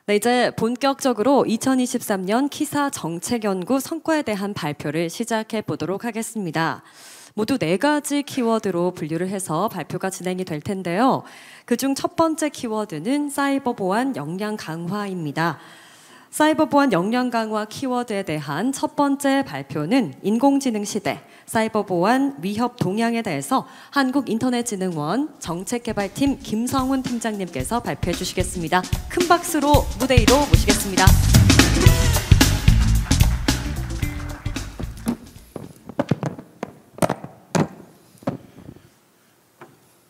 네, 이제 본격적으로 2023년 키사 정책연구 성과에 대한 발표를 시작해 보도록 하겠습니다. 모두 4가지 키워드로 분류를 해서 발표가 진행이 될 텐데요. 그중 첫 번째 키워드는 사이버 보안 역량 강화입니다. 사이버 보안 역량 강화 키워드에 대한 첫 번째 발표는 인공지능 시대, 사이버 보안 위협 동향에 대해서 한국인터넷진흥원 정책개발팀 김성훈 팀장님께서 발표해 주시겠습니다. 큰 박수로 무대 위로 모시겠습니다.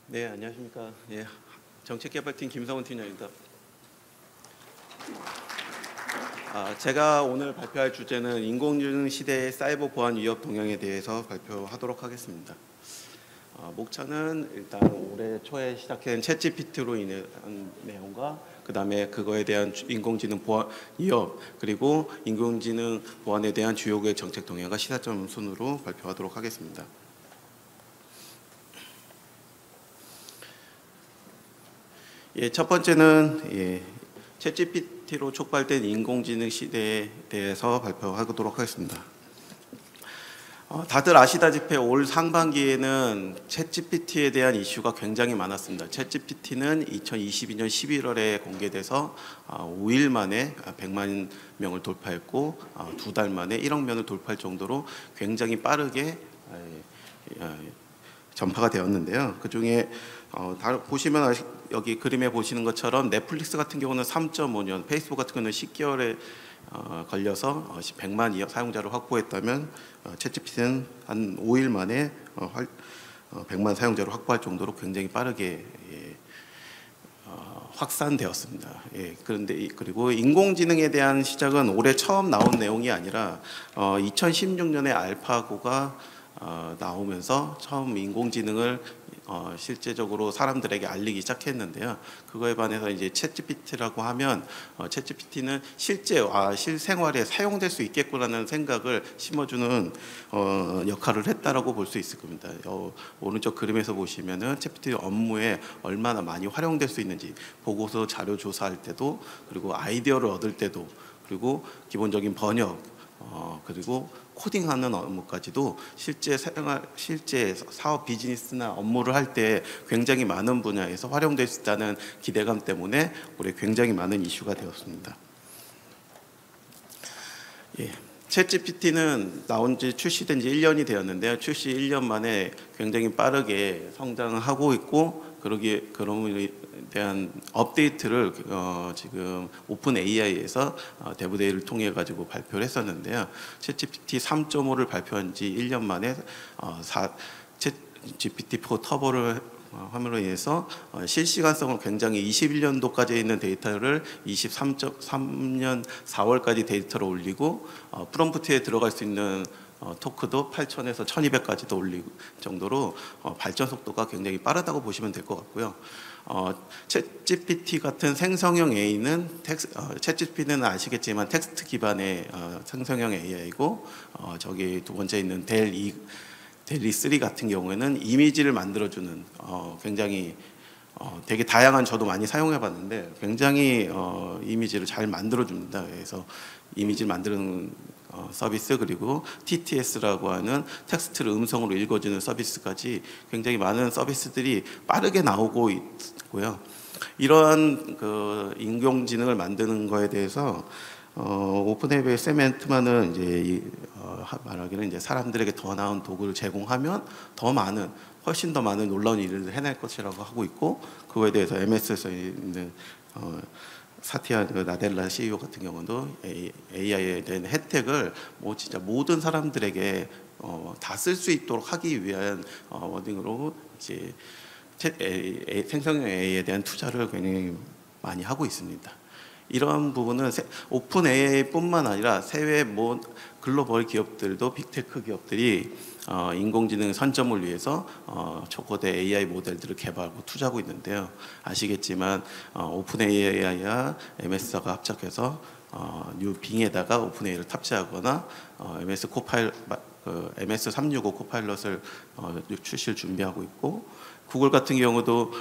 네, 안녕하십니까. 예, 정책개발팀 김성훈 팀장입니다. 제가 오늘 발표할 주제는 인공지능 시대의 사이버 보안 위협 동향에 대해서 발표하도록 하겠습니다. 목차는 일단 올해 초에 시작된 챗GPT로 인한 내용과 그 다음에 그거에 대한 인공지능 보안 위협 그리고 인공지능 보안에 대한 주요 계획 정책 동향과 시사점 순으로 발표하도록 하겠습니다. 예, 첫 번째는 챗GPT로 촉발된 인공지능 시대에 대해서 발표하도록 하겠습니다. 다들 아시다시피 올 상반기에는 챗GPT에 대한 이슈가 굉장히 많았습니다. 챗GPT는 2022년 11월에 공개돼서 5일 만에 100만 명을 돌파했고 2달 만에 1억 명을 돌파할 정도로 굉장히 빠르게 전파가 되었는데요. 그중에 보시면 여기 그림에 보시는 것처럼 넷플릭스 같은 경우는 3.5년, 페이스북 같은 경우는 10개월에 걸려서 100만 사용자를 확보했다면 챗GPT는 한 5일 만에 100만 사용자를 확보할 정도로 굉장히 빠르게 확산되었습니다. 그런데 그리고 인공지능에 대한 시작은 올해 처음 나온 내용이 아니라 2016년에 알파고가 나오면서 처음 인공지능을 실제적으로 사람들에게 알리기 시작했는데요. 그거에 반해서 이제 챗GPT라고 하면 챗GPT는 실생활에 사용될 수 있겠구나라는 생각을 심어주는 역할을 했다라고 볼 수 있을 겁니다. 오른쪽 그림에서 보시면은 챗GPT 업무에 얼마나 많이 활용될 수 있는지 보고서 자료 조사할 때도 그리고 아이디어를 얻을 때도 그리고 기본적인 번역 그리고 코딩하는 업무까지도 실제 사업 비즈니스나 업무를 할 때 굉장히 많은 분야에서 활용될 수 있다는 기대감 때문에 올해 굉장히 많은 이슈가 되었습니다. 챗GPT는 출시된 지 1년이 되었는데요. 출시 1년 만에 굉장히 빠르게 성장하고 있고 그럼에 대한 업데이트를 지금 오픈 AI에서 대부대회를 통해 가지고 발표를 했었는데요. 챗GPT 3.5를 발표한 지 1년 만에 챗GPT4 터보를 함으로 인해서 실시간성을 굉장히 21년도까지 있는 데이터를 23년 4월까지 데이터를 올리고 프롬프트에 들어갈 수 있는 토크도 8000에서 1200까지도 올리고 정도로 발전 속도가 굉장히 빠르다고 보시면 될 것 같고요. 챗GPT 같은 생성형 AI는 챗GPT는 아시겠지만 텍스트 기반의 생성형 AI고 저기 두 번째 있는 델리3 같은 경우에는 이미지를 만들어주는 굉장히 되게 다양한 저도 많이 사용해 봤는데 굉장히 이미지를 잘 만들어줍니다. 그래서 이미지를 만드는 서비스 그리고 TTS라고 하는 텍스트를 음성으로 읽어주는 서비스까지 굉장히 많은 서비스들이 빠르게 나오고 있고요. 이러한 인공지능을 만드는 거에 대해서 오픈 AI의 세멘트만은 이제 말하기는 이제 사람들에게 더 나은 도구를 제공하면 훨씬 더 많은 놀라운 일을 해낼 것이라고 하고 있고 그거에 대해서 MS에서 있는 사티아 나델라 CEO 같은 경우도 AI에 대한 혜택을 진짜 모든 사람들에게 다 쓸 수 있도록 하기 위한 워딩으로 이제 생성형 AI에 대한 투자를 굉장히 많이 하고 있습니다. 이러한 부분은 오픈 AI뿐만 아니라 해외 글로벌 기업들도 빅테크 기업들이 인공지능 선점을 위해서 초거대 AI 모델들을 개발하고 투자하고 있는데요. 아시겠지만 오픈 AI와 MS가 합작해서 뉴 빙에다가 오픈 AI를 탑재하거나 MS365 코파일럿을 출시를 준비하고 있고 구글 같은 경우도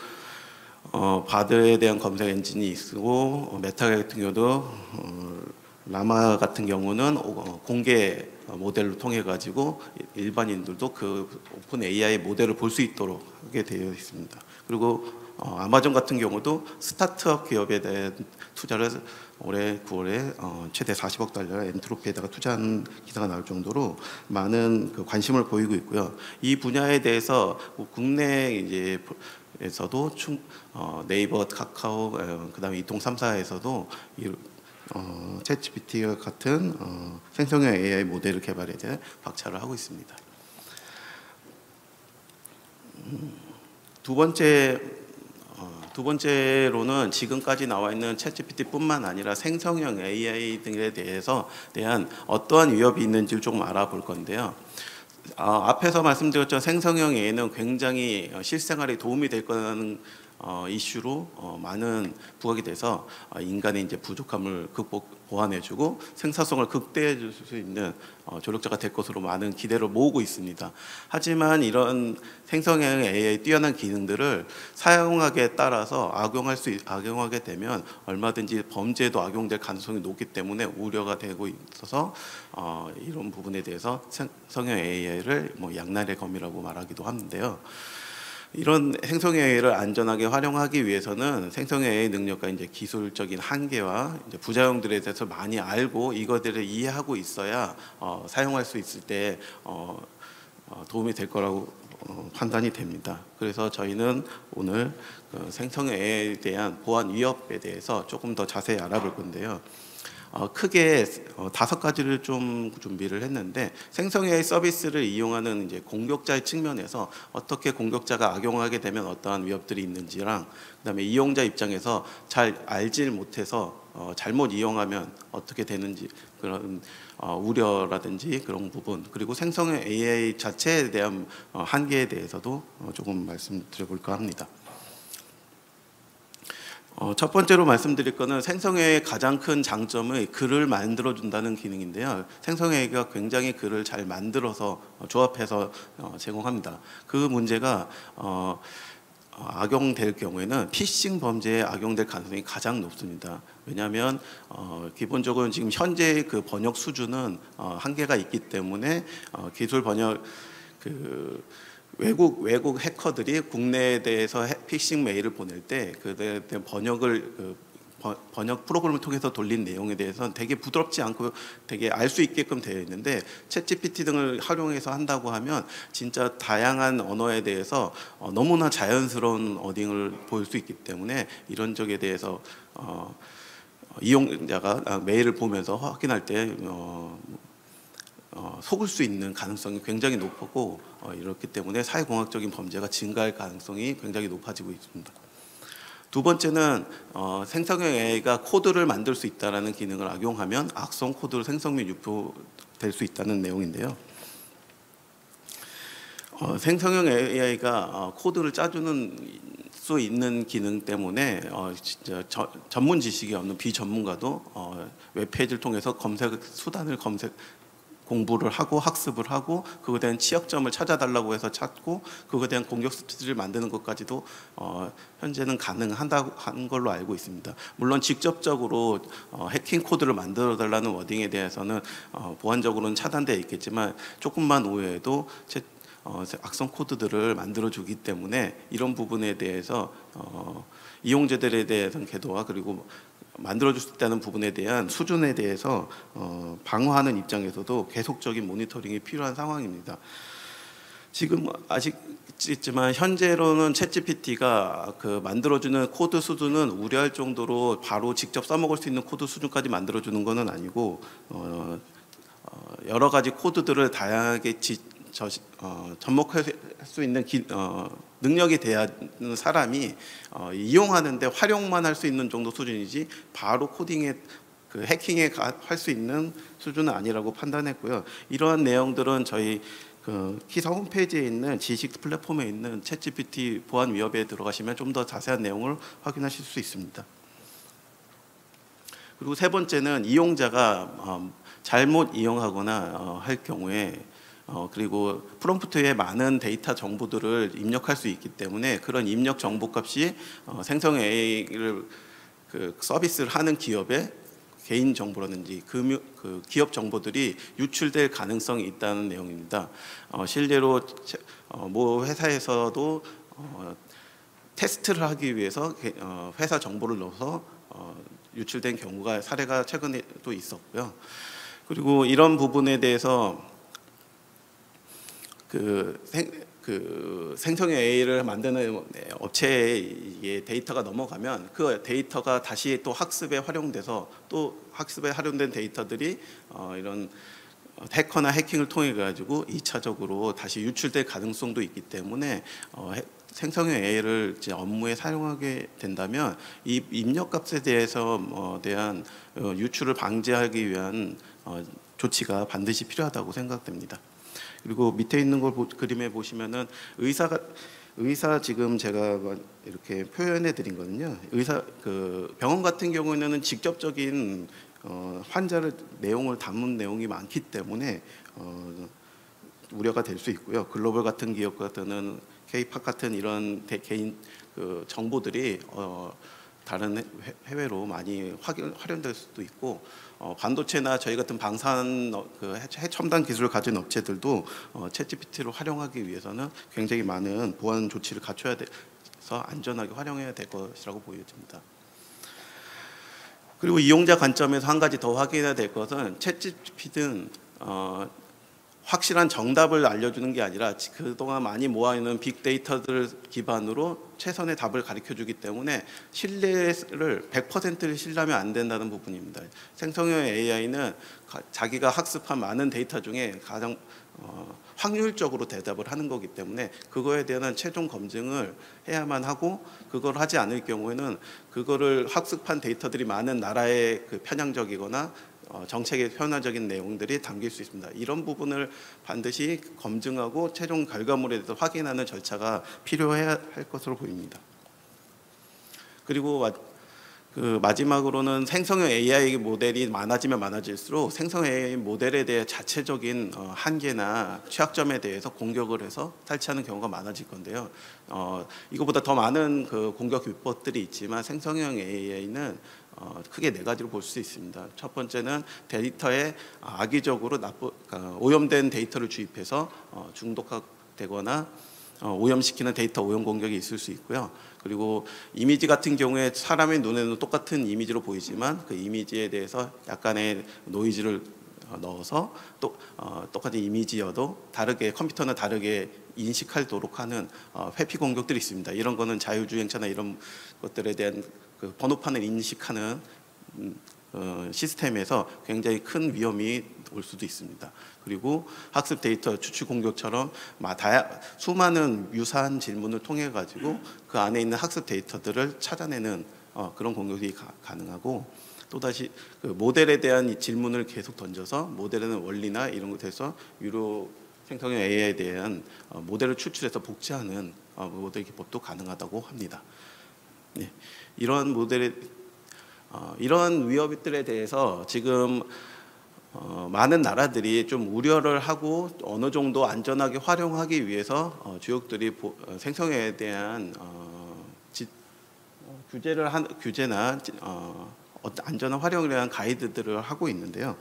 바드에 대한 검색 엔진이 있고 메타 같은 경우도 라마 같은 경우는 공개 모델로 통해 가지고 일반인들도 그 오픈 AI 모델을 볼 수 있도록 하게 되어 있습니다. 그리고 아마존 같은 경우도 스타트업 기업에 대한 투자를 올해 9월에 최대 40억 달러 엔트로피에다가 투자한 기사가 나올 정도로 많은 그 관심을 보이고 있고요. 이 분야에 대해서 국내 이제 에서도 네이버, 카카오, 그다음에 이통 3사에서도 챗GPT 같은 생성형 AI 모델을 개발에 대해 박차를 하고 있습니다. 두 번째로는 지금까지 나와 있는 챗GPT뿐만 아니라 생성형 AI 등에 대한 어떠한 위협이 있는지를 조금 알아볼 건데요. 앞에서 말씀드렸죠. 생성형 AI는 굉장히 실생활에 도움이 될 거라는 이슈로 많은 부각이 돼서 인간의 이제 부족함을 보완해주고 생산성을 극대화해줄 수 있는 조력자가 될 것으로 많은 기대를 모으고 있습니다. 하지만 이런 생성형 AI의 뛰어난 기능들을 사용하기에 따라서 악용하게 되면 얼마든지 범죄에도 악용될 가능성이 높기 때문에 우려가 되고 있어서 이런 부분에 대해서 생성형 AI를 뭐 양날의 검이라고 말하기도 하는데요. 이런 생성형 AI를 안전하게 활용하기 위해서는 생성형 AI 능력과 이제 기술적인 한계와 이제 부작용들에 대해서 많이 알고 이것들을 이해하고 있어야 사용할 수 있을 때 도움이 될 거라고 판단이 됩니다. 그래서 저희는 오늘 그 생성형 AI에 대한 보안 위협에 대해서 조금 더 자세히 알아볼 건데요. 크게 5가지를 좀 준비를 했는데 생성 AI 서비스를 이용하는 이제 공격자의 측면에서 어떻게 공격자가 악용하게 되면 어떠한 위협들이 있는지랑 그다음에 이용자 입장에서 잘 알지 못해서 잘못 이용하면 어떻게 되는지 그런 우려라든지 그런 부분 그리고 생성형 AI 자체에 대한 한계에 대해서도 조금 말씀드려볼까 합니다. 첫 번째로 말씀드릴 거는 생성AI의 가장 큰 장점은 글을 만들어준다는 기능인데요. 생성AI가 굉장히 글을 잘 만들어서 조합해서 제공합니다. 그 문제가 악용될 경우에는 피싱 범죄에 악용될 가능성이 가장 높습니다. 왜냐하면 기본적으로 지금 현재 그 번역 수준은 한계가 있기 때문에 기술 번역 외국 해커들이 국내에 대해서 피싱 메일을 보낼 때 그에 대한 번역 프로그램을 통해서 돌린 내용에 대해서는 되게 부드럽지 않고 되게 알 수 있게끔 되어 있는데 챗GPT 등을 활용해서 한다고 하면 진짜 다양한 언어에 대해서 너무나 자연스러운 어딩을 보일 수 있기 때문에 이런 적에 대해서 이용자가 메일을 보면서 확인할 때 속을 수 있는 가능성이 굉장히 높고 이렇기 때문에 사회공학적인 범죄가 증가할 가능성이 굉장히 높아지고 있습니다. 두 번째는 생성형 AI가 코드를 만들 수 있다는 기능을 악용하면 악성 코드 생성 및 유포될 수 있다는 내용인데요. 생성형 AI가 코드를 짜주는 수 있는 기능 때문에 진짜 전문 지식이 없는 비전문가도 웹페이지를 통해서 공부를 하고 학습을 하고 그거에 대한 취약점을 찾아달라고 해서 찾고 그거에 대한 공격 스토리를 만드는 것까지도 현재는 가능한 걸로 알고 있습니다. 물론 직접적으로 해킹 코드를 만들어 달라는 워딩에 대해서는 보안적으로는 차단되어 있겠지만 조금만 오해해도 악성 코드들을 만들어주기 때문에 이런 부분에 대해서 이용자들에 대해서는 궤도와 그리고 만들어줄 수 있다는 부분에 대한 수준에 대해서 방어하는 입장에서도 계속적인 모니터링이 필요한 상황입니다. 지금 아시겠지만 현재로는 챗GPT가 그 만들어주는 코드 수준은 우려할 정도로 바로 직접 써먹을 수 있는 코드 수준까지 만들어주는 것은 아니고 여러 가지 코드들을 다양하게 접목할 수 있는 능력이 돼야 하는 사람이 이용하는데 활용만 할 수 있는 정도 수준이지 바로 코딩에 해킹에 할 수 있는 수준은 아니라고 판단했고요. 이러한 내용들은 저희 키사 홈페이지에 있는 지식 플랫폼에 있는 챗GPT 보안 위협에 들어가시면 좀 더 자세한 내용을 확인하실 수 있습니다. 그리고 세 번째는 이용자가 잘못 이용하거나 할 경우에 그리고 프롬프트에 많은 데이터 정보들을 입력할 수 있기 때문에 그런 입력 정보값이 생성 AI를 서비스를 하는 기업의 개인 정보라든지 그 기업 정보들이 유출될 가능성이 있다는 내용입니다. 실제로 모 회사에서도 테스트를 하기 위해서 회사 정보를 넣어서 유출된 경우가 사례가 최근에 또 있었고요. 그리고 이런 부분에 대해서 생성 AI를 만드는 업체에 데이터가 넘어가면 그 데이터가 다시 또 학습에 활용돼서 또 학습에 활용된 데이터들이 이런 해커나 해킹을 통해 가지고 2차적으로 다시 유출될 가능성도 있기 때문에 생성형 AI를 이제 업무에 사용하게 된다면 이 입력값에 대한 유출을 방지하기 위한 조치가 반드시 필요하다고 생각됩니다. 그리고 밑에 있는 걸 그림에 보시면은 의사 지금 제가 이렇게 표현해 드린 거는요. 병원 같은 경우에는 직접적인 환자를 내용을 담은 내용이 많기 때문에 우려가 될 수 있고요. 글로벌 같은 기업 같은 K-팝 같은 이런 개인 정보들이 다른 해외로 많이 활용될 수도 있고, 반도체나 저희 같은 방산 해첨단 기술을 가진 업체들도 챗GPT를 활용하기 위해서는 굉장히 많은 보안 조치를 갖춰야 돼서 안전하게 활용해야 될 것이라고 보여집니다. 그리고 이용자 관점에서 한 가지 더 확인해야 될 것은 챗GPT는 확실한 정답을 알려주는 게 아니라 그동안 많이 모아있는 빅데이터들 기반으로 최선의 답을 가르쳐주기 때문에 신뢰를 100%를 신뢰하면 안 된다는 부분입니다. 생성형 AI는 자기가 학습한 많은 데이터 중에 가장 확률적으로 대답을 하는 거기 때문에 그거에 대한 최종 검증을 해야만 하고, 그걸 하지 않을 경우에는 그거를 학습한 데이터들이 많은 나라의 편향적이거나 정책의 편향적인 내용들이 담길 수 있습니다. 이런 부분을 반드시 검증하고 최종 결과물에 대해서 확인하는 절차가 필요해야 할 것으로 보입니다. 그리고 마지막으로는 생성형 AI 모델이 많아지면 많아질수록 생성형 AI 모델에 대해 자체적인 한계나 취약점에 대해서 공격을 해서 탈취하는 경우가 많아질 건데요. 이거보다 더 많은 공격 비법들이 있지만 생성형 AI는 크게 네 가지로 볼 수 있습니다. 첫 번째는 데이터에 악의적으로 오염된 데이터를 주입해서 중독되거나 오염시키는 데이터 오염 공격이 있을 수 있고요. 그리고 이미지 같은 경우에 사람의 눈에는 똑같은 이미지로 보이지만 그 이미지에 대해서 약간의 노이즈를 넣어서 똑같은 이미지여도 컴퓨터는 다르게 인식하도록 하는 회피 공격들이 있습니다. 이런 거는 자율주행차나 이런 것들에 대한 번호판을 인식하는 시스템에서 굉장히 큰 위험이 올 수도 있습니다. 그리고 학습 데이터 추측 공격처럼 수많은 유사한 질문을 통해 가지고 그 안에 있는 학습 데이터들을 찾아내는 그런 공격이 가능하고, 또다시 모델에 대한 질문을 계속 던져서 모델에는 원리나 이런 것에서 유료 생성형 AI에 대한 모델을 추출해서 복제하는 모델 기법도 가능하다고 합니다. 네. 이러한 위협들에 대해서 지금 많은 나라들이 좀 우려를 하고 어느 정도 안전하게 활용하기 위해서 주역들이 생성에 대한 규제나 안전한 활용에 대한 가이드들을 하고 있는데요.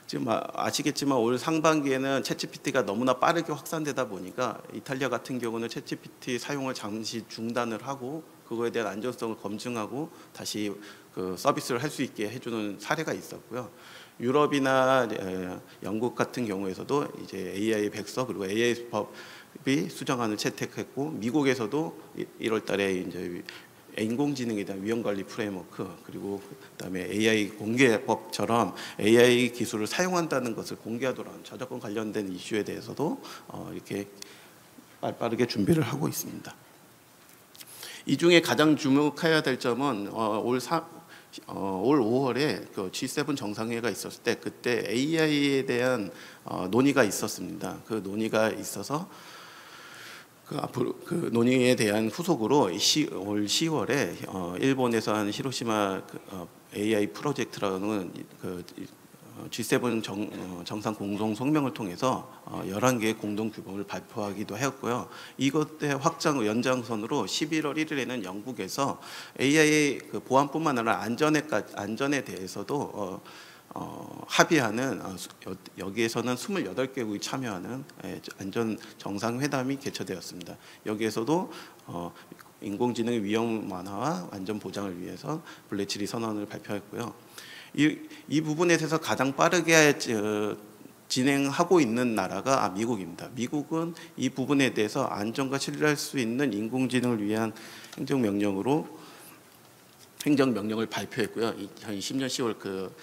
지금 아시겠지만 올 상반기에는 챗GPT가 너무나 빠르게 확산되다 보니까 이탈리아 같은 경우는 챗GPT 사용을 잠시 중단을 하고 그거에 대한 안전성을 검증하고 다시 서비스를 할 수 있게 해주는 사례가 있었고요. 유럽이나 영국 같은 경우에서도 이제 AI 백서 그리고 AI 법이 수정안을 채택했고, 미국에서도 1월달에 이제 인공지능에 대한 위험관리 프레임워크, 그리고 그다음에 AI 공개법처럼 AI 기술을 사용한다는 것을 공개하도록 하는 저작권 관련된 이슈에 대해서도 이렇게 빠르게 준비를 하고 있습니다. 이 중에 가장 주목해야 될 점은 올 5월에 G7 정상회의가 있었을 때 그때 AI에 대한 논의가 있었습니다. 그 논의가 있어서 앞으로 그 논의에 대한 후속으로 올 10월에 일본에서 한 히로시마 AI 프로젝트라는 G7 정상 공동 성명을 통해서 11개의 공동 규범을 발표하기도 했고요. 이것의 확장 연장선으로 11월 1일에는 영국에서 AI 그 보안뿐만 아니라 안전에 대해서도 합의하는 여기에서는 28개국이 참여하는 안전 정상회담이 개최되었습니다. 여기에서도 인공지능의 위험 완화와 안전 보장을 위해서 블랙리스트 선언을 발표했고요. 이 부분에 대해서 가장 빠르게 진행하고 있는 나라가 미국입니다. 미국은 이 부분에 대해서 안전과 신뢰할 수 있는 인공지능을 위한 행정명령을 발표했고요. 2020년 10월 그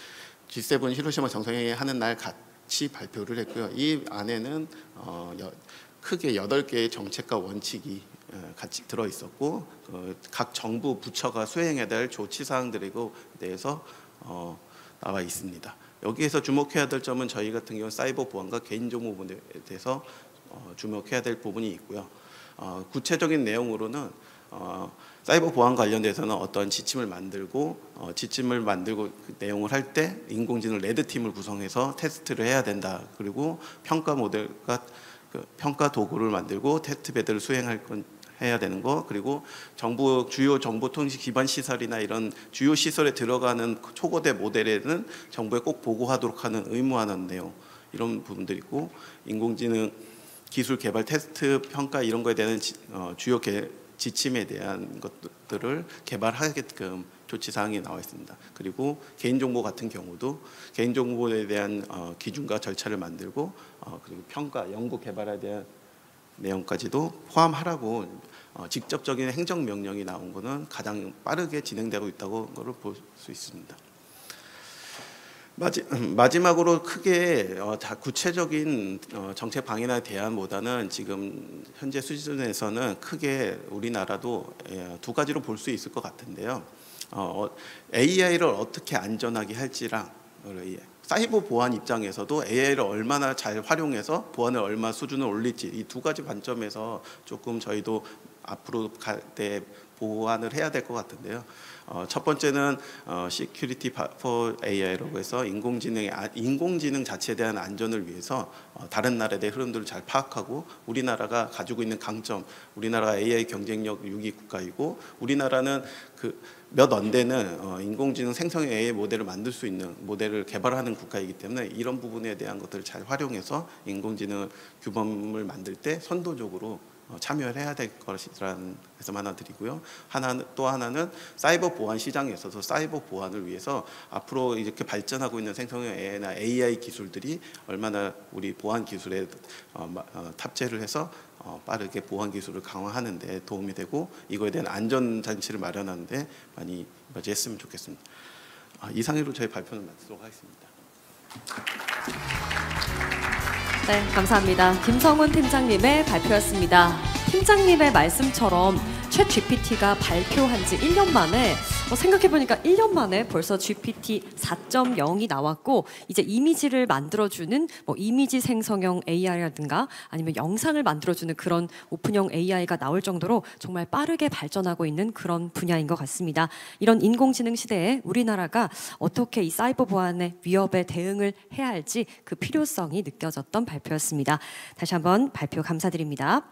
G7 히로시마 정상회의 하는 날 같이 발표를 했고요. 이 안에는 크게 8개의 정책과 원칙이 같이 들어 있었고 각 정부 부처가 수행해야 될 조치 사항들에 대해서 나와 있습니다. 여기에서 주목해야 될 점은 저희 같은 경우 사이버 보안과 개인정보 부분에 대해서 주목해야 될 부분이 있고요. 구체적인 내용으로는 사이버 보안 관련돼서는 어떤 지침을 만들고 그 내용을 할 때 인공지능 레드팀을 구성해서 테스트를 해야 된다. 그리고 평가 모델과 평가 도구를 만들고 테스트 베드를 해야 되는 거, 그리고 주요 정보통신 기반 시설이나 이런 주요 시설에 들어가는 초거대 모델에는 정부에 꼭 보고하도록 하는 의무화하는 내용, 이런 부분들이 있고, 인공지능 기술 개발 테스트 평가 이런 거에 대한 주요 지침에 대한 것들을 개발하게끔 조치 사항이 나와 있습니다. 그리고 개인정보 같은 경우도 개인정보에 대한 기준과 절차를 만들고 그리고 평가, 연구 개발에 대한 내용까지도 포함하라고 직접적인 행정명령이 나온 것은 가장 빠르게 진행되고 있다고 볼 수 있습니다. 마지막으로 크게 구체적인 정책 방향에 대안보다는 지금 현재 수준에서는 크게 우리나라도 두 가지로 볼 수 있을 것 같은데요. AI를 어떻게 안전하게 할지랑 사이버 보안 입장에서도 AI를 얼마나 잘 활용해서 보안을 얼마 수준을 올릴지, 이 두 가지 관점에서 조금 저희도 앞으로 갈 때 보완을 해야 될 것 같은데요. 첫 번째는 Security for AI라고 해서 인공지능 자체에 대한 안전을 위해서 다른 나라에 대한 흐름들을 잘 파악하고 우리나라가 가지고 있는 강점, 우리나라가 AI 경쟁력 6위 국가이고 우리나라는 몇 언대는 인공지능 생성형 AI 모델을 만들 수 있는 모델을 개발하는 국가이기 때문에 이런 부분에 대한 것들을 잘 활용해서 인공지능 규범을 만들 때 선도적으로 참여를 해야 될 것이라는 말씀 하나 드리고요. 또 하나는 사이버 보안 시장에 있어서 사이버 보안을 위해서 앞으로 이렇게 발전하고 있는 생성형 AI나 AI 기술들이 얼마나 우리 보안 기술에 탑재를 해서 빠르게 보안 기술을 강화하는 데 도움이 되고 이거에 대한 안전 장치를 마련하는 데 많이 맞이했으면 좋겠습니다. 이상으로 저희 발표는 마치도록 하겠습니다. 네, 감사합니다. 김성훈 팀장님의 발표였습니다. 팀장님의 말씀처럼 챗 GPT가 발표한 지 1년 만에 생각해보니까 1년 만에 벌써 GPT 4.0이 나왔고 이제 이미지를 만들어주는 이미지 생성형 AI라든가 아니면 영상을 만들어주는 그런 오픈형 AI가 나올 정도로 정말 빠르게 발전하고 있는 그런 분야인 것 같습니다. 이런 인공지능 시대에 우리나라가 어떻게 이 사이버 보안의 위협에 대응을 해야 할지 그 필요성이 느껴졌던 발표였습니다. 다시 한번 발표 감사드립니다.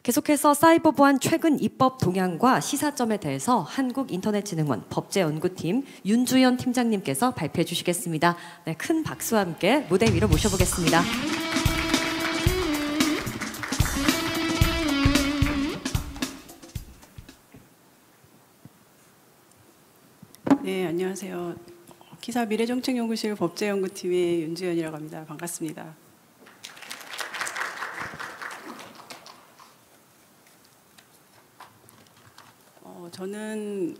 계속해서 사이버 보안 최근 입법 동향과 시사점에 대해서 한국인터넷진흥원 법제연구팀 윤주연 팀장님께서 발표해 주시겠습니다. 네, 큰 박수와 함께 무대 위로 모셔보겠습니다. 네, 안녕하세요. 기사 미래정책연구실 법제연구팀의 윤주연이라고 합니다. 반갑습니다. 저는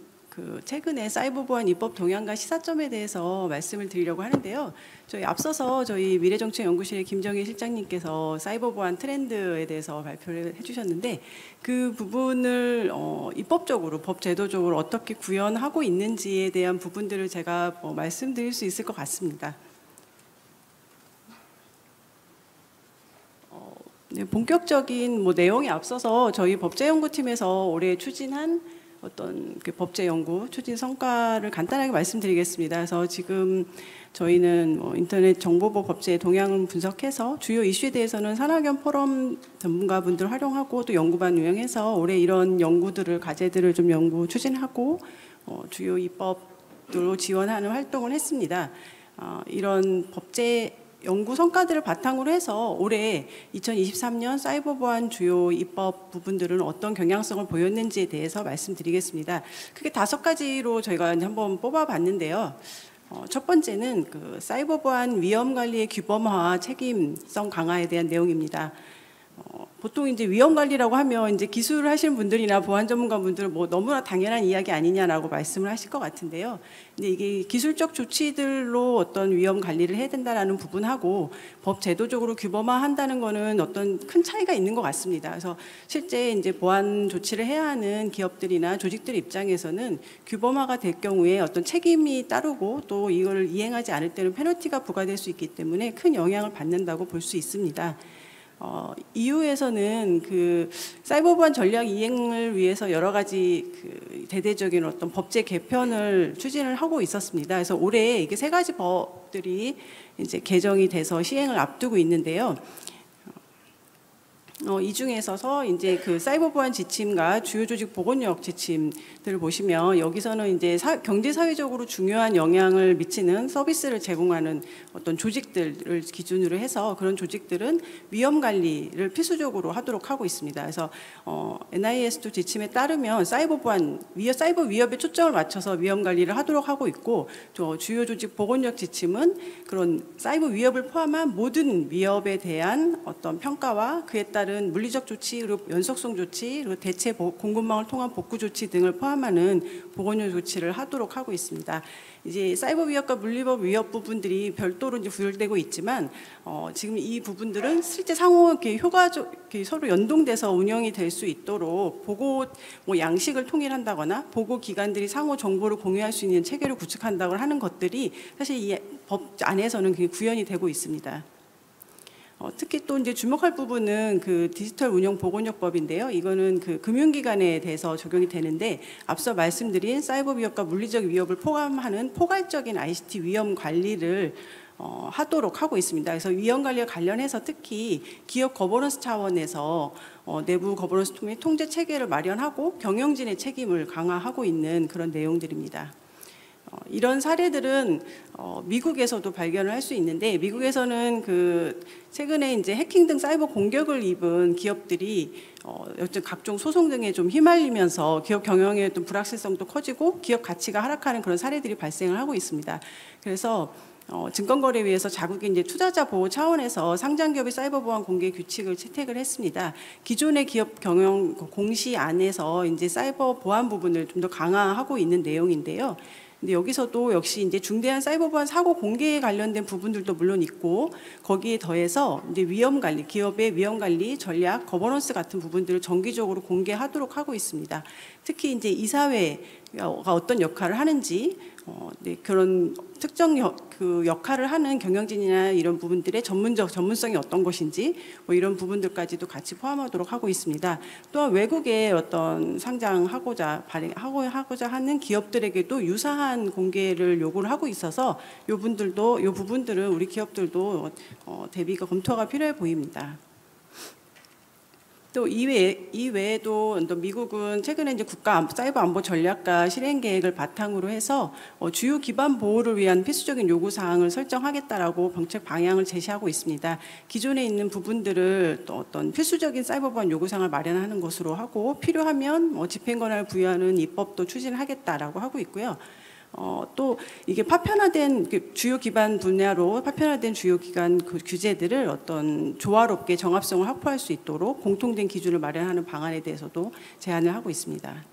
최근에 사이버 보안 입법 동향과 시사점에 대해서 말씀을 드리려고 하는데요. 앞서서 저희 미래정책연구실 김정희 실장님께서 사이버 보안 트렌드에 대해서 발표를 해주셨는데 그 부분을 입법적으로, 법 제도적으로 어떻게 구현하고 있는지에 대한 부분들을 제가 말씀드릴 수 있을 것 같습니다. 네, 본격적인 내용에 앞서서 저희 법제연구팀에서 올해 추진한 어떤 그 법제 연구 추진 성과를 간단하게 말씀드리겠습니다. 그래서 지금 저희는 인터넷 정보보 법제의 동향을 분석해서 주요 이슈에 대해서는 산학연 포럼 전문가분들 활용하고 또 연구반 운영해서 올해 이런 연구들을 과제들을 좀 연구 추진하고 주요 입법으로 지원하는 활동을 했습니다. 이런 법제 연구 성과들을 바탕으로 해서 올해 2023년 사이버 보안 주요 입법 부분들은 어떤 경향성을 보였는지에 대해서 말씀드리겠습니다. 크게 5가지로 저희가 한번 뽑아봤는데요. 첫 번째는 그 사이버 보안 위험 관리의 규범화와 책임성 강화에 대한 내용입니다. 보통 이제 위험 관리라고 하면 이제 기술을 하시는 분들이나 보안 전문가분들은 뭐 너무나 당연한 이야기 아니냐라고 말씀을 하실 것 같은데요. 근데 이게 기술적 조치들로 어떤 위험 관리를 해야 된다라는 부분하고 법 제도적으로 규범화한다는 거는 어떤 큰 차이가 있는 것 같습니다. 그래서 실제 이제 보안 조치를 해야 하는 기업들이나 조직들 입장에서는 규범화가 될 경우에 어떤 책임이 따르고 또 이걸 이행하지 않을 때는 페널티가 부과될 수 있기 때문에 큰 영향을 받는다고 볼 수 있습니다. EU에서는 그 사이버 보안 전략 이행을 위해서 여러 가지 그 대대적인 어떤 법제 개편을 추진을 하고 있었습니다. 그래서 올해 이게 3가지 법들이 이제 개정이 돼서 시행을 앞두고 있는데요. 이 중에서 이제 그 사이버 보안 지침과 주요 조직 보건력 지침들을 보시면 여기서는 이제 경제 사회적으로 중요한 영향을 미치는 서비스를 제공하는 어떤 조직들을 기준으로 해서 그런 조직들은 위험 관리를 필수적으로 하도록 하고 있습니다. 그래서 NIS도 지침에 따르면 사이버 위협에 초점을 맞춰서 위험 관리를 하도록 하고 있고, 주요 조직 보건력 지침은 그런 사이버 위협을 포함한 모든 위협에 대한 어떤 평가와 그에 따른 물리적 조치, 그리고 연속성 조치, 그리고 대체 공급망을 통한 복구 조치 등을 포함하는 보건력 조치를 하도록 하고 있습니다. 이제 사이버 위협과 물리법 위협 부분들이 별도로 이제 부여되고 있지만 지금 이 부분들은 실제 상호 이렇게 이렇게 서로 연동돼서 운영이 될 수 있도록 보고 양식을 통일한다거나 보고 기관들이 상호 정보를 공유할 수 있는 체계를 구축한다거나 하는 것들이 사실 이 법 안에서는 구현이 되고 있습니다. 특히 또 이제 주목할 부분은 그 디지털 운영 보건력법인데요. 이거는 그 금융기관에 대해서 적용이 되는데 앞서 말씀드린 사이버 위협과 물리적 위협을 포함하는 포괄적인 ICT 위험 관리를 하도록 하고 있습니다. 그래서 위험 관리와 관련해서 특히 기업 거버넌스 차원에서 내부 거버넌스 통제 체계를 마련하고 경영진의 책임을 강화하고 있는 그런 내용들입니다. 이런 사례들은 미국에서도 발견을 할 수 있는데, 미국에서는 그 최근에 이제 해킹 등 사이버 공격을 입은 기업들이 각종 소송 등에 좀 휘말리면서 기업 경영의 어떤 불확실성도 커지고 기업 가치가 하락하는 그런 사례들이 발생을 하고 있습니다. 그래서 증권거래위에서 자국의 이제 투자자 보호 차원에서 상장기업의 사이버 보안 공개 규칙을 채택을 했습니다. 기존의 기업 경영 공시 안에서 이제 사이버 보안 부분을 좀 더 강화하고 있는 내용인데요. 근데 여기서도 역시 이제 중대한 사이버 보안 사고 공개에 관련된 부분들도 물론 있고, 거기에 더해서 이제 위험 관리, 기업의 위험 관리 전략, 거버넌스 같은 부분들을 정기적으로 공개하도록 하고 있습니다. 특히 이제 이사회가 어떤 역할을 하는지, 그런 특정 그 역할을 하는 경영진이나 이런 부분들의 전문성이 어떤 것인지 이런 부분들까지도 같이 포함하도록 하고 있습니다. 또한 외국에 어떤 상장하고자 하는 기업들에게도 유사한 공개를 요구를 하고 있어서 이 부분들은 우리 기업들도 대비가 검토가 필요해 보입니다. 또 이외에도 미국은 최근에 이제 국가 사이버 안보 전략과 실행 계획을 바탕으로 해서 주요 기반 보호를 위한 필수적인 요구 사항을 설정하겠다라고 정책 방향을 제시하고 있습니다. 기존에 있는 부분들을 또 어떤 필수적인 사이버 보안 요구 사항을 마련하는 것으로 하고, 필요하면 집행 권한을 부여하는 입법도 추진하겠다라고 하고 있고요. 또 이게 파편화된 주요 기반 분야로 파편화된 주요 기관 그 규제들을 어떤 조화롭게 정합성을 확보할 수 있도록 공통된 기준을 마련하는 방안에 대해서도 제안을 하고 있습니다.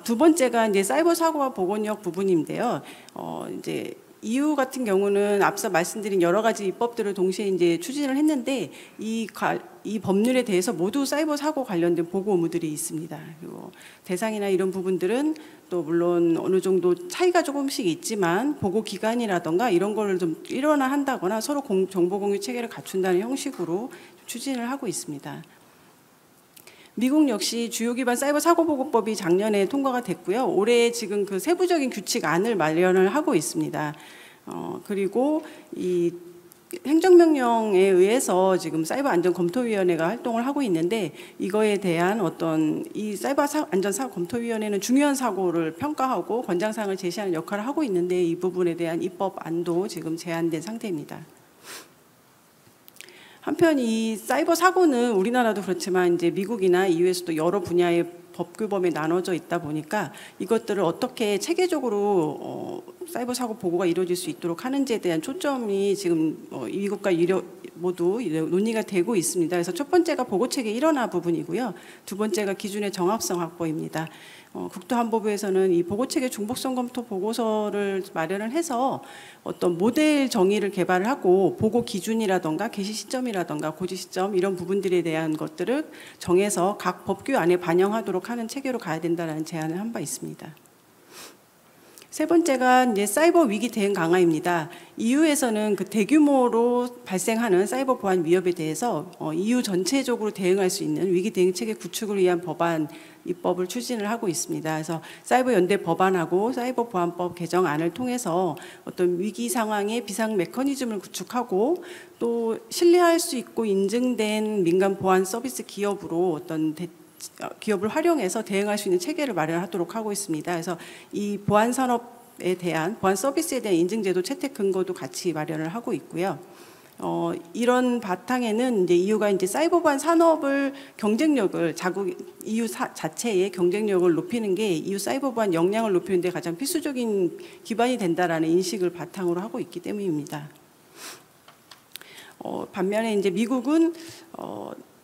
두 번째가 이제 사이버 사고와 보건력 부분인데요. 이제 EU 같은 경우는 앞서 말씀드린 여러 가지 입법들을 동시에 이제 추진을 했는데 이 법률에 대해서 모두 사이버 사고 관련된 보고 의무들이 있습니다. 그리고 대상이나 이런 부분들은 또 물론 어느 정도 차이가 조금씩 있지만 보고 기간이라던가 이런 거를 좀 일원화한다거나 서로 정보 공유 체계를 갖춘다는 형식으로 추진을 하고 있습니다. 미국 역시 주요 기반 사이버 사고 보고법이 작년에 통과가 됐고요. 올해 지금 그 세부적인 규칙안을 마련을 하고 있습니다. 그리고 이 행정명령에 의해서 지금 사이버 안전검토위원회가 활동을 하고 있는데, 이거에 대한 어떤 이 사이버 안전사고 검토위원회는 중요한 사고를 평가하고 권장사항을 제시하는 역할을 하고 있는데, 이 부분에 대한 입법안도 지금 제안된 상태입니다. 한편 이 사이버 사고는 우리나라도 그렇지만 이제 미국이나 EU에서도 여러 분야의 법규범에 나눠져 있다 보니까 이것들을 어떻게 체계적으로 사이버 사고 보고가 이루어질 수 있도록 하는지에 대한 초점이 지금 미국과 모두 논의가 되고 있습니다. 그래서 첫 번째가 보고체계 일원화 부분이고요. 두 번째가 기준의 정합성 확보입니다. 국토안보부에서는 이 보고체계 중복성 검토 보고서를 마련을 해서 어떤 모델 정의를 개발을 하고 보고 기준이라던가 개시 시점이라던가 고지 시점 이런 부분들에 대한 것들을 정해서 각 법규 안에 반영하도록 하는 체계로 가야 된다는 제안을 한 바 있습니다. 세 번째가 이제 사이버 위기 대응 강화입니다. EU에서는 그 대규모로 발생하는 사이버 보안 위협에 대해서 EU 전체적으로 대응할 수 있는 위기 대응 체계 구축을 위한 법안 입법을 추진을 하고 있습니다. 그래서 사이버 연대 법안하고 사이버 보안법 개정안을 통해서 어떤 위기 상황의 비상 메커니즘을 구축하고 또 신뢰할 수 있고 인증된 민간 보안 서비스 기업으로 어떤 기업을 활용해서 대응할 수 있는 체계를 마련하도록 하고 있습니다. 그래서 이 보안 산업에 대한 보안 서비스에 대한 인증제도 채택 근거도 같이 마련을 하고 있고요. 이런 바탕에는 이제 EU가 이제 사이버 보안 산업을 경쟁력을 EU 자체의 경쟁력을 높이는 게 EU 사이버 보안 역량을 높이는 데 가장 필수적인 기반이 된다라는 인식을 바탕으로 하고 있기 때문입니다. 반면에 이제 미국은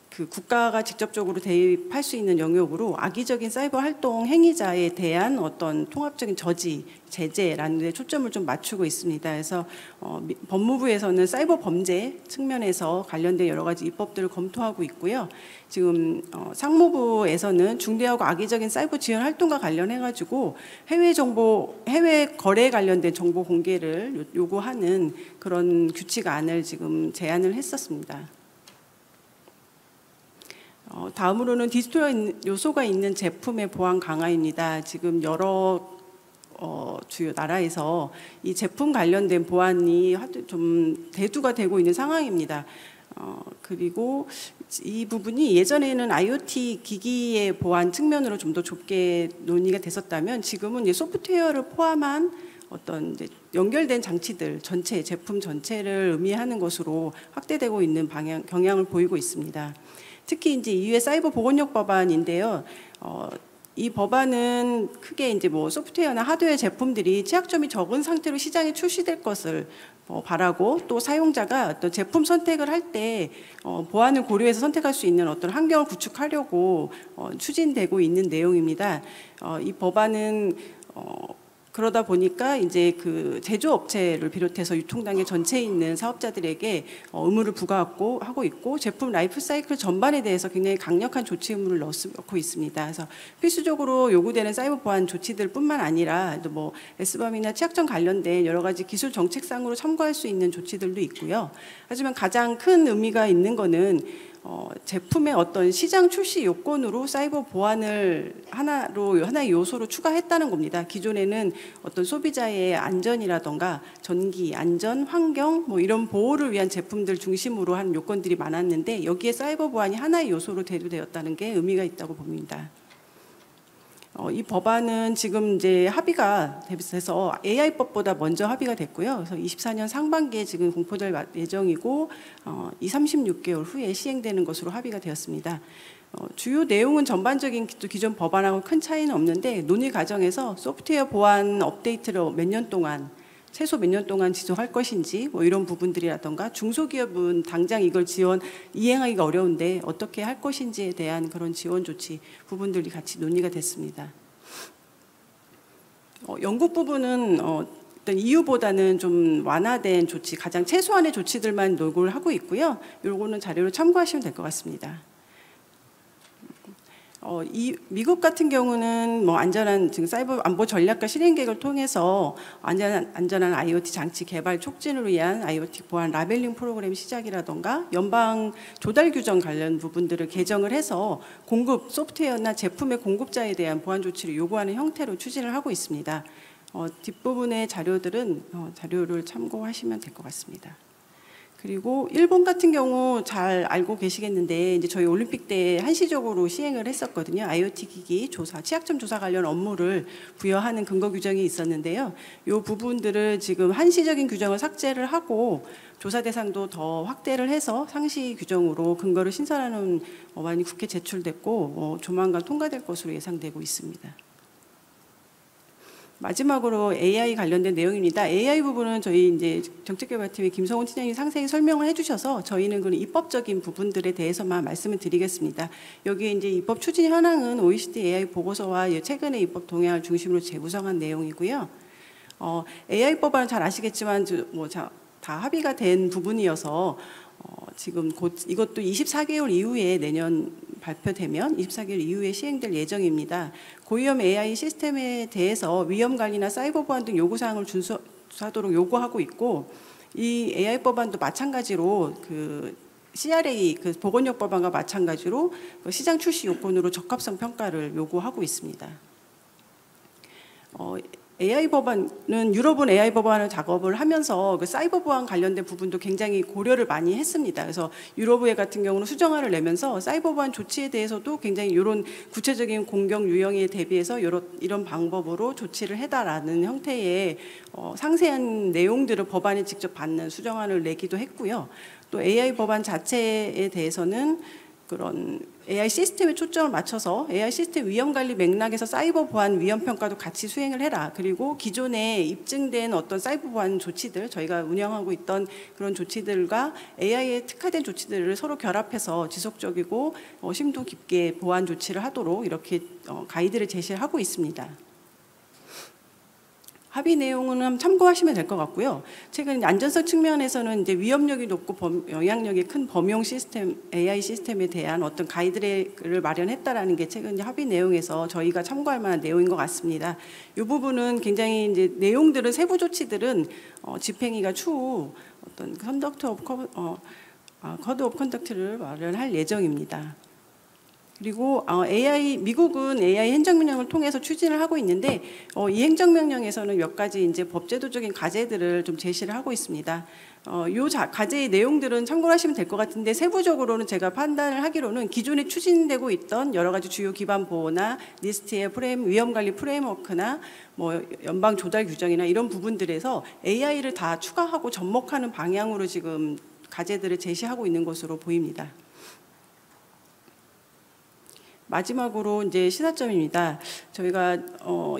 그 국가가 직접적으로 대입할 수 있는 영역으로 악의적인 사이버 활동 행위자에 대한 어떤 통합적인 저지, 제재라는 데 초점을 좀 맞추고 있습니다. 그래서 법무부에서는 사이버 범죄 측면에서 관련된 여러 가지 입법들을 검토하고 있고요. 지금 상무부에서는 중대하고 악의적인 사이버 지원 활동과 관련해가지고 해외 거래에 관련된 정보 공개를 요구하는 그런 규칙안을 지금 제안을 했었습니다. 다음으로는 디지털 요소가 있는 제품의 보안 강화입니다. 지금 여러 주요 나라에서 이 제품 관련된 보안이 좀 대두가 되고 있는 상황입니다. 그리고 이 부분이 예전에는 IoT 기기의 보안 측면으로 좀 더 좁게 논의가 됐었다면 지금은 이제 소프트웨어를 포함한 어떤 이제 연결된 장치들 전체 제품 전체를 의미하는 것으로 확대되고 있는 경향을 보이고 있습니다. 특히 이제 EU의 사이버 보건력 법안인데요. 이 법안은 크게 이제 뭐 소프트웨어나 하드웨어 제품들이 취약점이 적은 상태로 시장에 출시될 것을 바라고, 또 사용자가 어떤 제품 선택을 할 때 보안을 고려해서 선택할 수 있는 어떤 환경을 구축하려고 추진되고 있는 내용입니다. 이 법안은 그러다 보니까 이제 그 제조업체를 비롯해서 유통단계 전체에 있는 사업자들에게 의무를 부과하고 있고, 제품 라이프 사이클 전반에 대해서 굉장히 강력한 조치 의무를 넣고 있습니다. 그래서 필수적으로 요구되는 사이버 보안 조치들뿐만 아니라 또 뭐 S밤이나 취약점 관련된 여러 가지 기술 정책상으로 첨가할 수 있는 조치들도 있고요. 하지만 가장 큰 의미가 있는 거는 제품의 어떤 시장 출시 요건으로 사이버 보안을 하나의 요소로 추가했다는 겁니다. 기존에는 어떤 소비자의 안전이라던가 전기, 안전, 환경 뭐 이런 보호를 위한 제품들 중심으로 한 요건들이 많았는데, 여기에 사이버 보안이 하나의 요소로 대두되었다는 게 의미가 있다고 봅니다. 이 법안은 지금 이제 합의가 돼서 AI법보다 먼저 합의가 됐고요. 그래서 24년 상반기에 지금 공포될 예정이고 36개월 후에 시행되는 것으로 합의가 되었습니다. 주요 내용은 전반적인 기존 법안하고 큰 차이는 없는데, 논의 과정에서 소프트웨어 보안 업데이트를 최소 몇 년 동안 지속할 것인지 뭐 이런 부분들이라던가, 중소기업은 당장 이걸 이행하기가 어려운데 어떻게 할 것인지에 대한 그런 지원 조치 부분들이 같이 논의가 됐습니다. 영국 부분은 일단 EU보다는 좀 완화된 조치, 가장 최소한의 조치들만 요구를 하고 있고요. 요거는 자료로 참고하시면 될 것 같습니다. 미국 같은 경우는 뭐 안전한 지금 사이버 안보 전략과 실행 계획을 통해서 안전한 IoT 장치 개발 촉진을 위한 IoT 보안 라벨링 프로그램 시작이라던가 연방 조달 규정 관련 부분들을 개정을 해서 공급 소프트웨어나 제품의 공급자에 대한 보안 조치를 요구하는 형태로 추진을 하고 있습니다. 뒷부분의 자료들은 자료를 참고하시면 될 것 같습니다. 그리고 일본 같은 경우 잘 알고 계시겠는데 이제 저희 올림픽 때 한시적으로 시행을 했었거든요. IoT 기기 조사, 취약점 조사 관련 업무를 부여하는 근거 규정이 있었는데요. 이 부분들을 지금 한시적인 규정을 삭제를 하고 조사 대상도 더 확대를 해서 상시 규정으로 근거를 신설하는 법안이 국회 제출됐고 조만간 통과될 것으로 예상되고 있습니다. 마지막으로 AI 관련된 내용입니다. AI 부분은 저희 이제 정책개발팀의 김성훈 팀장이 상세히 설명을 해주셔서 저희는 그런 입법적인 부분들에 대해서만 말씀을 드리겠습니다. 여기에 이제 입법 추진 현황은 OECD AI 보고서와 최근의 입법 동향을 중심으로 재구성한 내용이고요. AI 법안은 잘 아시겠지만 다 합의가 된 부분이어서 지금 곧 이것도 24개월 이후에 내년 발표되면 24개월 이후에 시행될 예정입니다. 고위험 AI 시스템에 대해서 위험 관리나 사이버 보안 등 요구사항을 준수하도록 요구하고 있고 이 AI 법안도 마찬가지로 그 CRA 그 보건력 법안과 마찬가지로 그 시장 출시 요건으로 적합성 평가를 요구하고 있습니다. AI 법안은 유럽은 AI 법안을 작업을 하면서 그 사이버 보안 관련된 부분도 굉장히 고려를 많이 했습니다. 그래서 유럽의 같은 경우는 수정안을 내면서 사이버 보안 조치에 대해서도 굉장히 이런 구체적인 공격 유형에 대비해서 이런 방법으로 조치를 해달라는 형태의 상세한 내용들을 법안에 직접 받는 수정안을 내기도 했고요. 또 AI 법안 자체에 대해서는 그런 AI 시스템에 초점을 맞춰서 AI 시스템 위험관리 맥락에서 사이버 보안 위험평가도 같이 수행을 해라. 그리고 기존에 입증된 어떤 사이버 보안 조치들, 저희가 운영하고 있던 그런 조치들과 AI에 특화된 조치들을 서로 결합해서 지속적이고 심도 깊게 보안 조치를 하도록 이렇게 가이드를 제시를 하고 있습니다. 합의 내용은 한번 참고하시면 될 것 같고요. 최근 안전성 측면에서는 이제 위험력이 높고 영향력이 큰 범용 시스템, AI 시스템에 대한 어떤 가이드를 마련했다라는 게 최근 합의 내용에서 저희가 참고할 만한 내용인 것 같습니다. 이 부분은 굉장히 이제 내용들은 세부 조치들은 집행위가 추후 어떤 코드 오브 컨덕트를 마련할 예정입니다. 그리고 미국은 AI 행정명령을 통해서 추진을 하고 있는데 이 행정명령에서는 몇 가지 이제 법제도적인 과제들을 좀 제시를 하고 있습니다. 요 과제의 내용들은 참고를 하시면 될 것 같은데 세부적으로는 제가 판단을 하기로는 기존에 추진되고 있던 여러 가지 주요 기반 보호나 리스트의 위험관리 프레임워크나 뭐 연방 조달 규정이나 이런 부분들에서 AI를 다 추가하고 접목하는 방향으로 지금 과제들을 제시하고 있는 것으로 보입니다. 마지막으로 이제 시사점입니다. 저희가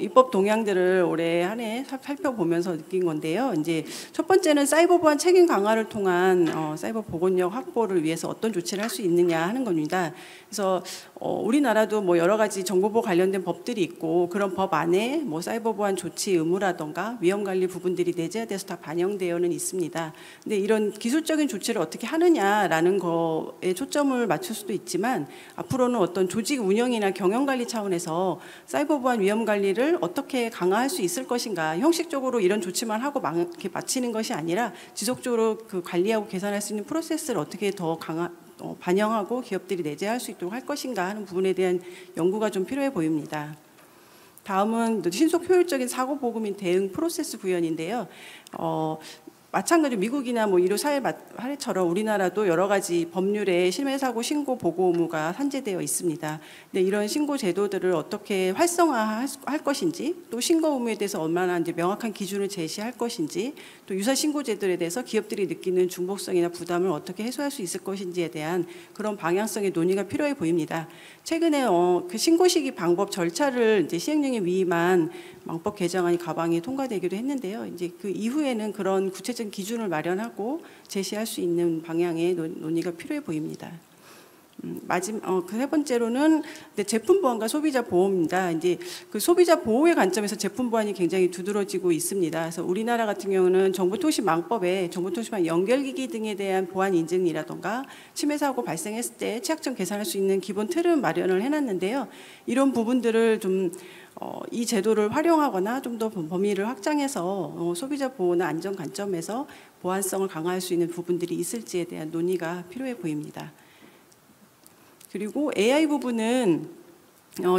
입법 동향들을 올해 한 해 살펴보면서 느낀 건데요. 이제 첫 번째는 사이버 보안 책임 강화를 통한 사이버 보건력 확보를 위해서 어떤 조치를 할 수 있느냐 하는 겁니다. 그래서 우리나라도 뭐 여러 가지 정보보호 관련된 법들이 있고 그런 법 안에 뭐 사이버 보안 조치 의무라던가 위험 관리 부분들이 내재돼서 다 반영되어는 있습니다. 근데 이런 기술적인 조치를 어떻게 하느냐라는 거에 초점을 맞출 수도 있지만 앞으로는 어떤 조직 운영이나 경영 관리 차원에서 사이버 보안 위험 관리를 어떻게 강화할 수 있을 것인가, 형식적으로 이런 조치만 하고 이렇게 마치는 것이 아니라 지속적으로 그 관리하고 개선할 수 있는 프로세스를 어떻게 더 반영하고 기업들이 내재할 수 있도록 할 것인가 하는 부분에 대한 연구가 좀 필요해 보입니다. 다음은 신속 효율적인 사고 보고 및 대응 프로세스 구현인데요. 마찬가지로 미국이나 뭐 의료 사례처럼 우리나라도 여러 가지 법률에 실매사고 신고 보고 의무가 산재되어 있습니다. 근데 이런 신고 제도들을 어떻게 활성화할 것인지, 또 신고 의무에 대해서 얼마나 이제 명확한 기준을 제시할 것인지, 또 유사 신고 제도에 대해서 기업들이 느끼는 중복성이나 부담을 어떻게 해소할 수 있을 것인지에 대한 그런 방향성의 논의가 필요해 보입니다. 최근에 그 신고 시기 방법 절차를 이제 시행령에 위임한 망법 개정안이 가방이 통과되기도 했는데요. 이제 그 이후에는 그런 구체적인 기준을 마련하고 제시할 수 있는 방향의 논의가 필요해 보입니다. 그 세 번째로는 제품 보안과 소비자 보호입니다. 이제 그 소비자 보호의 관점에서 제품 보안이 굉장히 두드러지고 있습니다. 그래서 우리나라 같은 경우는 정보통신망법에 정보통신망 연결기기 등에 대한 보안 인증이라던가 침해 사고 발생했을 때 취약점 계산할 수 있는 기본 틀은 마련을 해놨는데요. 이런 부분들을 좀 이 제도를 활용하거나 좀 더 범위를 확장해서 소비자 보호나 안전 관점에서 보안성을 강화할 수 있는 부분들이 있을지에 대한 논의가 필요해 보입니다. 그리고 AI 부분은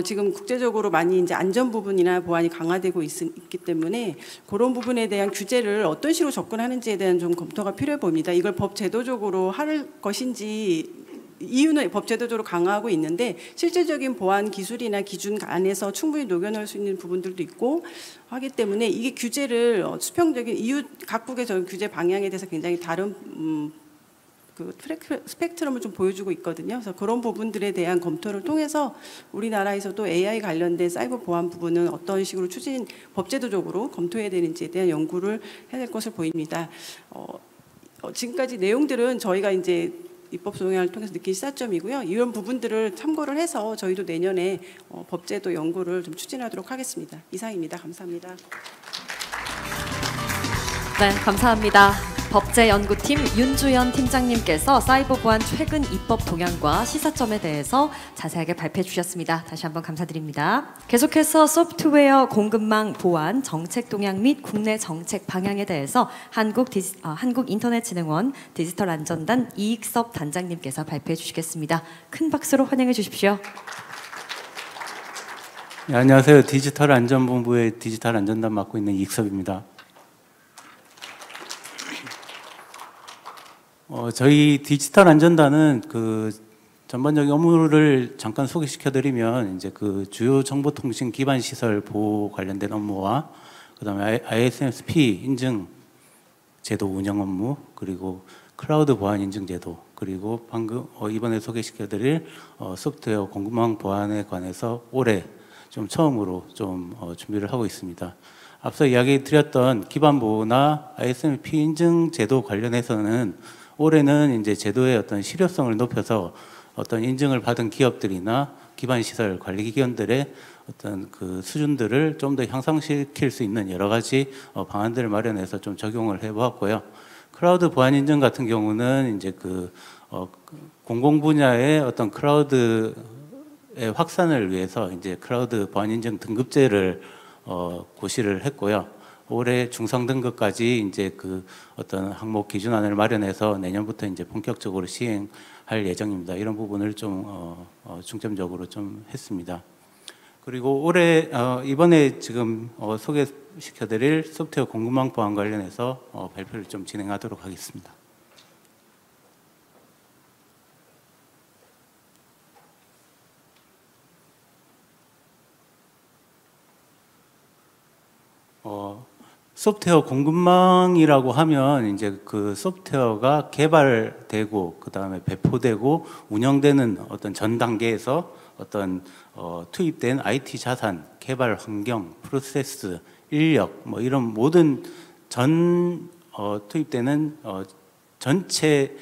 지금 국제적으로 많이 이제 안전 부분이나 보안이 강화되고 있기 때문에 그런 부분에 대한 규제를 어떤 식으로 접근하는지에 대한 좀 검토가 필요해 보입니다. 이걸 법 제도적으로 할 것인지 이유는 법 제도적으로 강화하고 있는데 실질적인 보안 기술이나 기준 안에서 충분히 녹여넣을 수 있는 부분들도 있고 하기 때문에 이게 규제를 수평적인 이유 각국의 저 규제 방향에 대해서 굉장히 다른 그 스펙트럼을 좀 보여주고 있거든요. 그래서 그런 부분들에 대한 검토를 통해서 우리나라에서도 AI 관련된 사이버 보안 부분은 어떤 식으로 법제도적으로 검토해야 되는지에 대한 연구를 해야 될 것을 보입니다. 지금까지 내용들은 저희가 이제 입법 동향을 통해서 느낀 시사점이고요. 이런 부분들을 참고를 해서 저희도 내년에 법제도 연구를 좀 추진하도록 하겠습니다. 이상입니다. 감사합니다. 네, 감사합니다. 법제연구팀 윤주연 팀장님께서 사이버 보안 최근 입법 동향과 시사점에 대해서 자세하게 발표해 주셨습니다. 다시 한번 감사드립니다. 계속해서 소프트웨어 공급망 보안 정책 동향 및 국내 정책 방향에 대해서 한국인터넷진흥원 디지털안전단 이익섭 단장님께서 발표해 주시겠습니다. 큰 박수로 환영해 주십시오. 네, 안녕하세요. 디지털안전본부의 디지털안전단 맡고 있는 이익섭입니다. 저희 디지털 안전단은 그 전반적인 업무를 잠깐 소개시켜드리면 이제 그 주요 정보통신 기반 시설 보호 관련된 업무와 그다음에 ISMS-P 인증 제도 운영 업무, 그리고 클라우드 보안 인증 제도, 그리고 방금 이번에 소개시켜드릴 소프트웨어 공급망 보안에 관해서 올해 좀 처음으로 좀 준비를 하고 있습니다. 앞서 이야기 드렸던 기반 보호나 ISMS-P 인증 제도 관련해서는 올해는 이제 제도의 어떤 실효성을 높여서 어떤 인증을 받은 기업들이나 기반 시설 관리 기관들의 어떤 그 수준들을 좀 더 향상시킬 수 있는 여러 가지 방안들을 마련해서 좀 적용을 해보았고요. 클라우드 보안 인증 같은 경우는 이제 그 공공 분야의 어떤 클라우드의 확산을 위해서 이제 클라우드 보안 인증 등급제를 고시를 했고요. 올해 중상 등급까지 이제 그 어떤 항목 기준안을 마련해서 내년부터 이제 본격적으로 시행할 예정입니다. 이런 부분을 좀 중점적으로 좀 했습니다. 그리고 올해 이번에 지금 소개시켜드릴 소프트웨어 공급망 보안 관련해서 발표를 좀 진행하도록 하겠습니다. 소프트웨어 공급망이라고 하면 이제 그 소프트웨어가 개발되고 그 다음에 배포되고 운영되는 어떤 전 단계에서 어떤 투입된 IT 자산, 개발 환경, 프로세스, 인력 뭐 이런 모든 투입되는 전체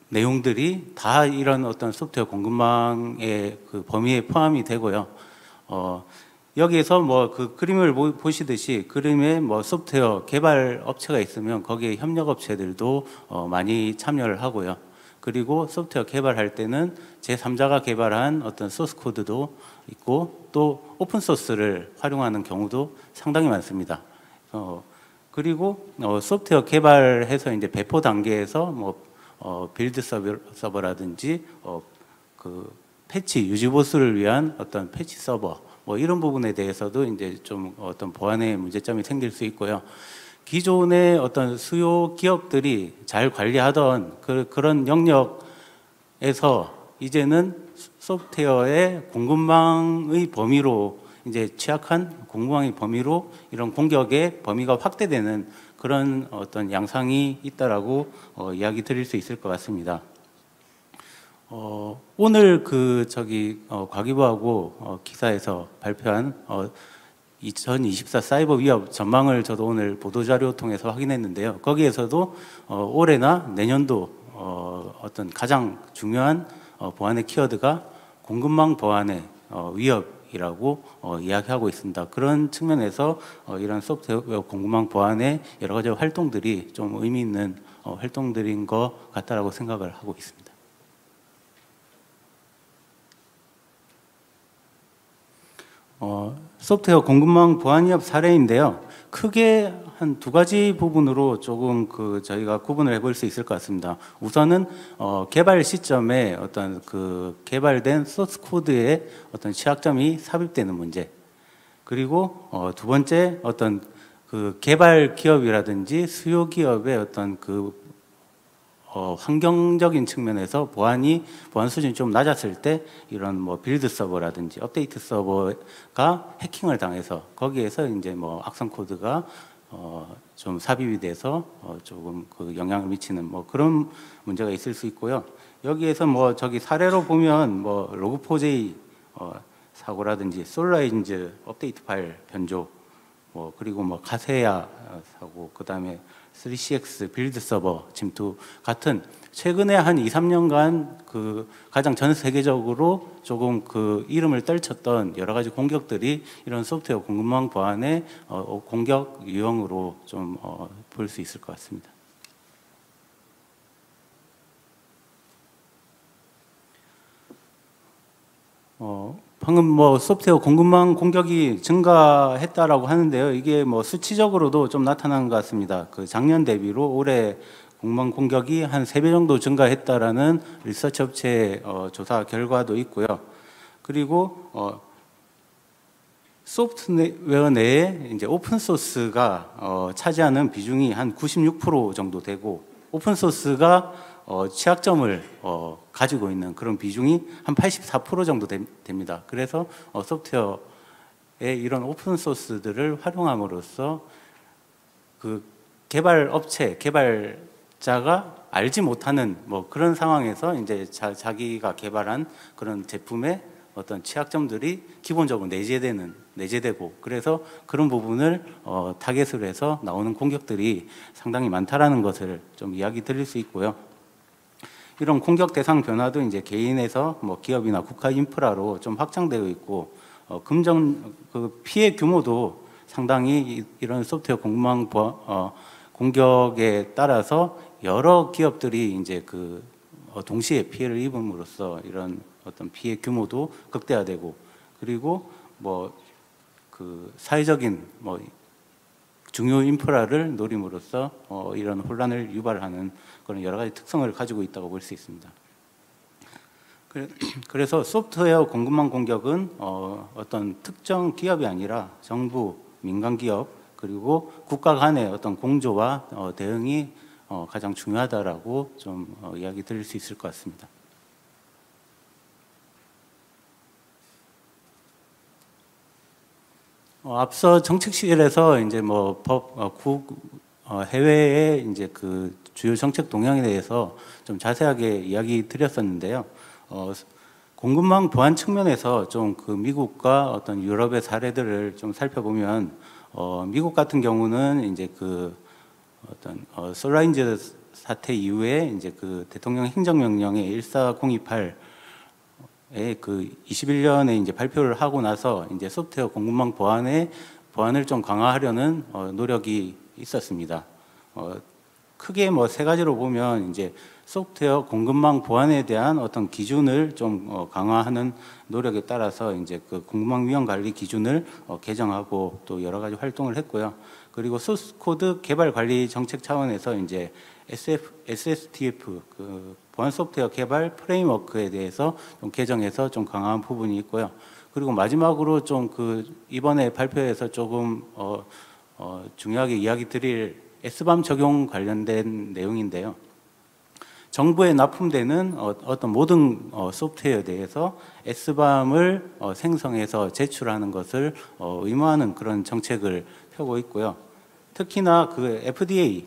내용들이 다 이런 어떤 소프트웨어 공급망의 그 범위에 포함이 되고요. 여기에서 뭐 그 그림을 보시듯이 그림에 뭐 소프트웨어 개발 업체가 있으면 거기에 협력 업체들도 많이 참여를 하고요. 그리고 소프트웨어 개발할 때는 제3자가 개발한 어떤 소스 코드도 있고 또 오픈 소스를 활용하는 경우도 상당히 많습니다. 그리고 소프트웨어 개발해서 이제 배포 단계에서 뭐 빌드 서버라든지 그 패치 유지 보수를 위한 어떤 패치 서버 뭐 이런 부분에 대해서도 이제 좀 어떤 보안의 문제점이 생길 수 있고요. 기존의 어떤 수요 기업들이 잘 관리하던 그런 영역에서 이제는 소프트웨어의 공급망의 범위로 이제 취약한 공급망의 범위로 이런 공격의 범위가 확대되는 그런 어떤 양상이 있다라고 이야기 드릴 수 있을 것 같습니다. 오늘 과기부하고 기사에서 발표한 2024 사이버 위협 전망을 저도 오늘 보도자료 통해서 확인했는데요. 거기에서도 올해나 내년도 어떤 가장 중요한 보안의 키워드가 공급망 보안의 위협이라고 이야기하고 있습니다. 그런 측면에서 이런 소프트웨어 공급망 보안의 여러 가지 활동들이 좀 의미 있는 활동들인 것 같다라고 생각을 하고 있습니다. 소프트웨어 공급망 보안 위협 사례인데요. 크게 한 두 가지 부분으로 조금 저희가 구분을 해볼 수 있을 것 같습니다. 우선은 개발 시점에 어떤 개발된 소스 코드에 어떤 취약점이 삽입되는 문제. 그리고 두 번째 어떤 개발 기업이라든지 수요 기업의 어떤 환경적인 측면에서 보안 수준이 좀 낮았을 때 이런 뭐 빌드 서버라든지 업데이트 서버가 해킹을 당해서 거기에서 이제 뭐 악성 코드가 좀 삽입이 돼서 조금 영향을 미치는 뭐 그런 문제가 있을 수 있고요. 여기에서 뭐 저기 사례로 보면 뭐 로그4j 사고라든지 솔라인즈 업데이트 파일 변조 뭐 그리고 뭐 가세야 사고 그다음에 3CX 빌드 서버 침투 같은 최근에 한 2, 3년간 가장 전 세계적으로 조금 이름을 떨쳤던 여러 가지 공격들이 이런 소프트웨어 공급망 보안의 공격 유형으로 좀 볼 수 있을 것 같습니다. 방금 뭐 소프트웨어 공급망 공격이 증가했다라고 하는데요. 이게 뭐 수치적으로도 좀 나타난 것 같습니다. 작년 대비로 올해 공급망 공격이 한 3배 정도 증가했다라는 리서치 업체 조사 결과도 있고요. 그리고 소프트웨어 내에 이제 오픈 소스가 차지하는 비중이 한 96% 정도 되고 오픈 소스가 취약점을 가지고 있는 그런 비중이 한 84% 정도 됩니다. 그래서 소프트웨어의 이런 오픈 소스들을 활용함으로써 개발 업체, 개발자가 알지 못하는 뭐 그런 상황에서 이제 자기가 개발한 그런 제품의 어떤 취약점들이 기본적으로 내재되고 그래서 그런 부분을 타겟으로 해서 나오는 공격들이 상당히 많다라는 것을 좀 이야기 드릴 수 있고요. 이런 공격 대상 변화도 이제 개인에서 뭐 기업이나 국가 인프라로 좀 확장되어 있고 피해 규모도 상당히 이런 소프트웨어 공급망 공격에 따라서 여러 기업들이 이제 동시에 피해를 입음으로써 이런 어떤 피해 규모도 극대화되고 그리고 뭐 사회적인 뭐 중요 인프라를 노림으로써 이런 혼란을 유발하는 그런 여러 가지 특성을 가지고 있다고 볼 수 있습니다. 그래서 소프트웨어 공급망 공격은 어떤 특정 기업이 아니라 정부, 민간 기업 그리고 국가 간의 어떤 공조와 대응이 가장 중요하다라고 좀 이야기 드릴 수 있을 것 같습니다. 앞서 정책실에서 이제 뭐 해외의 이제 주요 정책 동향에 대해서 좀 자세하게 이야기 드렸었는데요. 공급망 보안 측면에서 좀 미국과 어떤 유럽의 사례들을 좀 살펴보면 미국 같은 경우는 이제 어떤 솔라인즈 사태 이후에 이제 대통령 행정명령의 14028 21년에 이제 발표를 하고 나서 이제 소프트웨어 공급망 보안을 좀 강화하려는 노력이 있었습니다. 크게 뭐 세 가지로 보면 이제 소프트웨어 공급망 보안에 대한 어떤 기준을 좀 강화하는 노력에 따라서 이제 공급망 위험 관리 기준을 개정하고 또 여러 가지 활동을 했고요. 그리고 소스 코드 개발 관리 정책 차원에서 이제 SSTF 보안 소프트웨어 개발 프레임워크에 대해서 좀 개정해서 좀 강화한 부분이 있고요. 그리고 마지막으로 좀 이번에 발표에서 조금 중요하게 이야기 드릴 S밤 적용 관련된 내용인데요. 정부에 납품되는 어떤 모든 소프트웨어에 대해서 S밤을 생성해서 제출하는 것을 의무화하는 그런 정책을 펴고 있고요. 특히나 FDA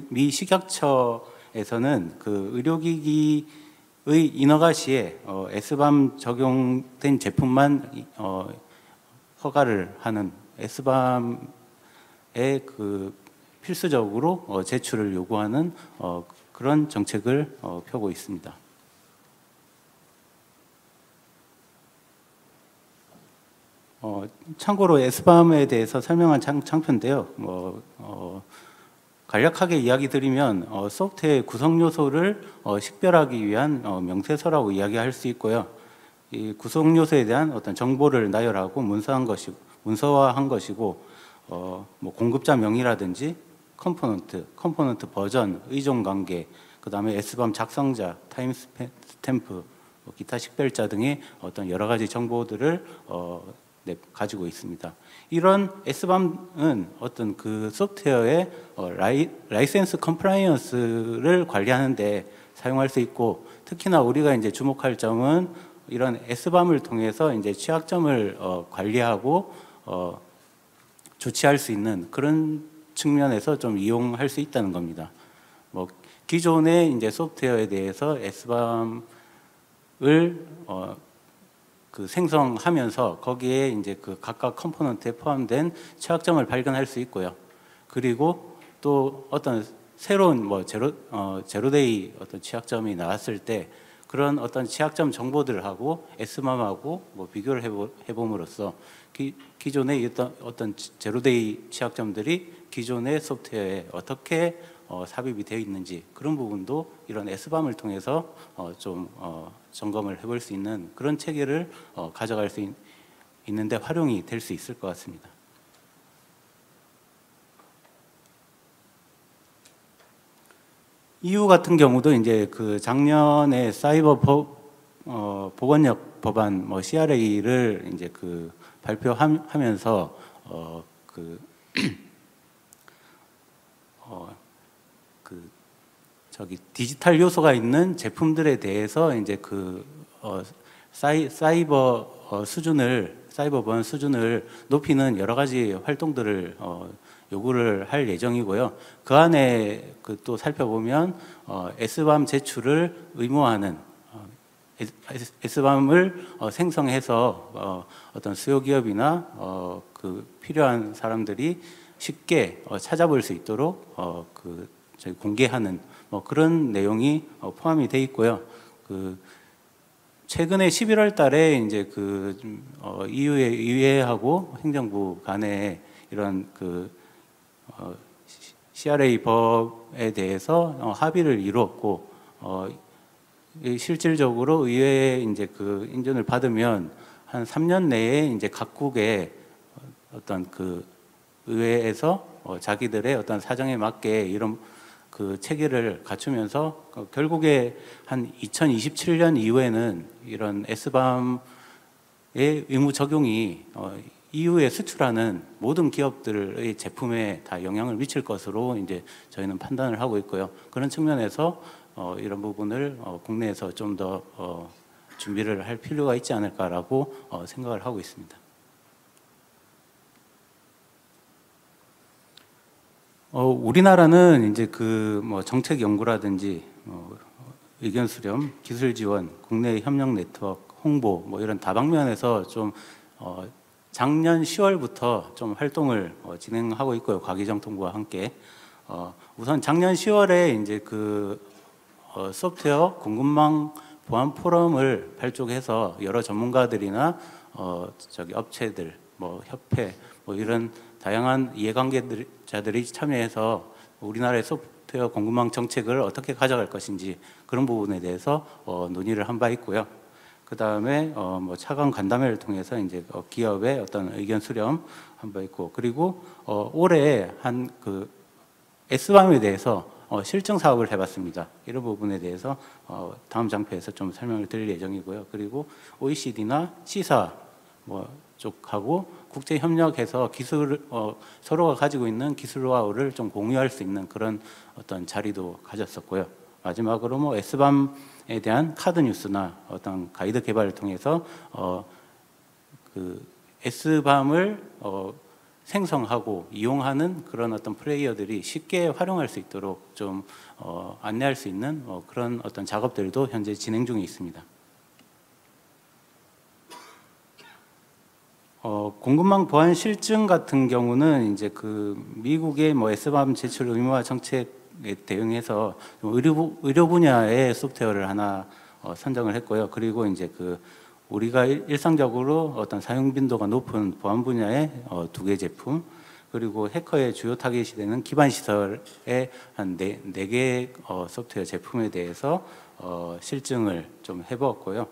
미 식약처에서는 의료기기의 인허가 시에 S밤 적용된 제품만 허가를 하는 S밤의 필수적으로 제출을 요구하는 그런 정책을 펴고 있습니다. 참고로 S밤에 대해서 설명한 장표인데요. 간략하게 이야기 드리면 소프트웨어의 구성 요소를 식별하기 위한 명세서라고 이야기할 수 있고요. 이 구성 요소에 대한 어떤 정보를 나열하고 문서화한 것이고, 공급자 명의라든지 컴포넌트 버전, 의존 관계, 그 다음에 S밤 작성자, 타임 스탬프, 기타 식별자 등의 어떤 여러 가지 정보들을 가지고 있습니다. 이런 S밤은 어떤 그 소프트웨어의 라이센스 컴플라이언스를 관리하는데 사용할 수 있고, 특히나 우리가 이제 주목할 점은 이런 S밤을 통해서 이제 취약점을 관리하고 조치할 수 있는 그런 측면에서 좀 이용할 수 있다는 겁니다. 기존의 이제 소프트웨어에 대해서 S밤을 생성하면서 거기에 이제 그 각각 컴포넌트에 포함된 취약점을 발견할 수 있고요. 그리고 또 어떤 새로운 제로데이 어떤 취약점이 나왔을 때 그런 어떤 취약점 정보들하고 S밤하고 비교를 해봄으로써 기존의 어떤 제로데이 취약점들이 기존의 소프트웨어에 어떻게 삽입이 되어 있는지, 그런 부분도 이런 S밤을 통해서 좀 점검을 해볼 수 있는 그런 체계를 가져갈 수 있는데 활용이 될 수 있을 것 같습니다. EU 같은 경우도 이제 그 작년에 사이버 보건력 법안 CRA를 이제 그 발표하면서 디지털 요소가 있는 제품들에 대해서 이제 사이버 보안 수준을 높이는 여러 가지 활동들을 요구를 할 예정이고요. 그 안에 또 살펴보면 S밤 제출을 의무화하는, S밤을 생성해서 어떤 수요 기업이나 필요한 사람들이 쉽게 찾아볼 수 있도록 공개하는 그런 내용이 포함이 돼 있고요. 최근에 11월 달에 이제 EU의 의회하고 행정부 간에 이런 CRA 법에 대해서 합의를 이루었고, 실질적으로 의회에 이제 인준을 받으면 한 3년 내에 이제 각국의 어떤 의회에서 자기들의 어떤 사정에 맞게 이런 체계를 갖추면서 결국에 한 2027년 이후에는 이런 S밤의 의무 적용이 EU에 수출하는 모든 기업들의 제품에 다 영향을 미칠 것으로 이제 저희는 판단을 하고 있고요. 그런 측면에서 이런 부분을 국내에서 좀 더 준비를 할 필요가 있지 않을까라고 생각을 하고 있습니다. 우리나라는 이제 정책 연구라든지 의견 수렴, 기술 지원, 국내 협력 네트워크, 홍보 이런 다방면에서 좀 작년 10월부터 좀 활동을 진행하고 있고요. 과기정통부와 함께. 우선 작년 10월에 이제 소프트웨어 공급망 보안 포럼을 발족해서 여러 전문가들이나 업체들, 협회 이런 다양한 이해관계자들이 참여해서 우리나라의 소프트웨어 공급망 정책을 어떻게 가져갈 것인지 그런 부분에 대해서 논의를 한 바 있고요. 그 다음에 차관 간담회를 통해서 이제 기업의 어떤 의견 수렴 한 바 있고, 그리고 올해 한 S밤에 대해서 실증 사업을 해봤습니다. 이런 부분에 대해서 다음 장표에서 좀 설명을 드릴 예정이고요. 그리고 OECD나 시사 쪽하고 국제 협력해서 서로가 가지고 있는 기술화를 좀 공유할 수 있는 그런 어떤 자리도 가졌었고요. 마지막으로 S밤에 대한 카드 뉴스나 어떤 가이드 개발을 통해서 S밤을 생성하고 이용하는 그런 어떤 플레이어들이 쉽게 활용할 수 있도록 좀 안내할 수 있는 그런 어떤 작업들도 현재 진행 중에 있습니다. 공급망 보안 실증 같은 경우는 이제 그 미국의 뭐 SBAM 제출 의무화 정책에 대응해서 의료 분야의 소프트웨어를 하나 선정을 했고요. 그리고 이제 그 우리가 일상적으로 어떤 사용 빈도가 높은 보안 분야의 2개 제품, 그리고 해커의 주요 타깃이 되는 기반 시설의 한 4개 소프트웨어 제품에 대해서 실증을 좀 해보았고요.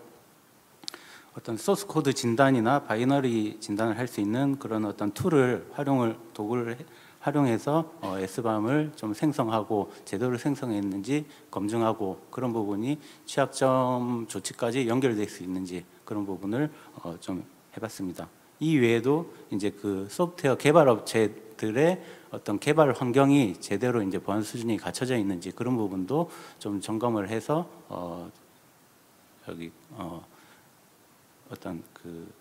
어떤 소스 코드 진단이나 바이너리 진단을 할 수 있는 그런 어떤 도구를 활용해서 SBAM을 좀 생성하고 제대로 생성했는지 검증하고, 그런 부분이 취약점 조치까지 연결될 수 있는지 그런 부분을 좀 해봤습니다. 이 외에도 이제 그 소프트웨어 개발 업체들의 어떤 개발 환경이 제대로 이제 보안 수준이 갖춰져 있는지 그런 부분도 좀 점검을 해서 어떤 그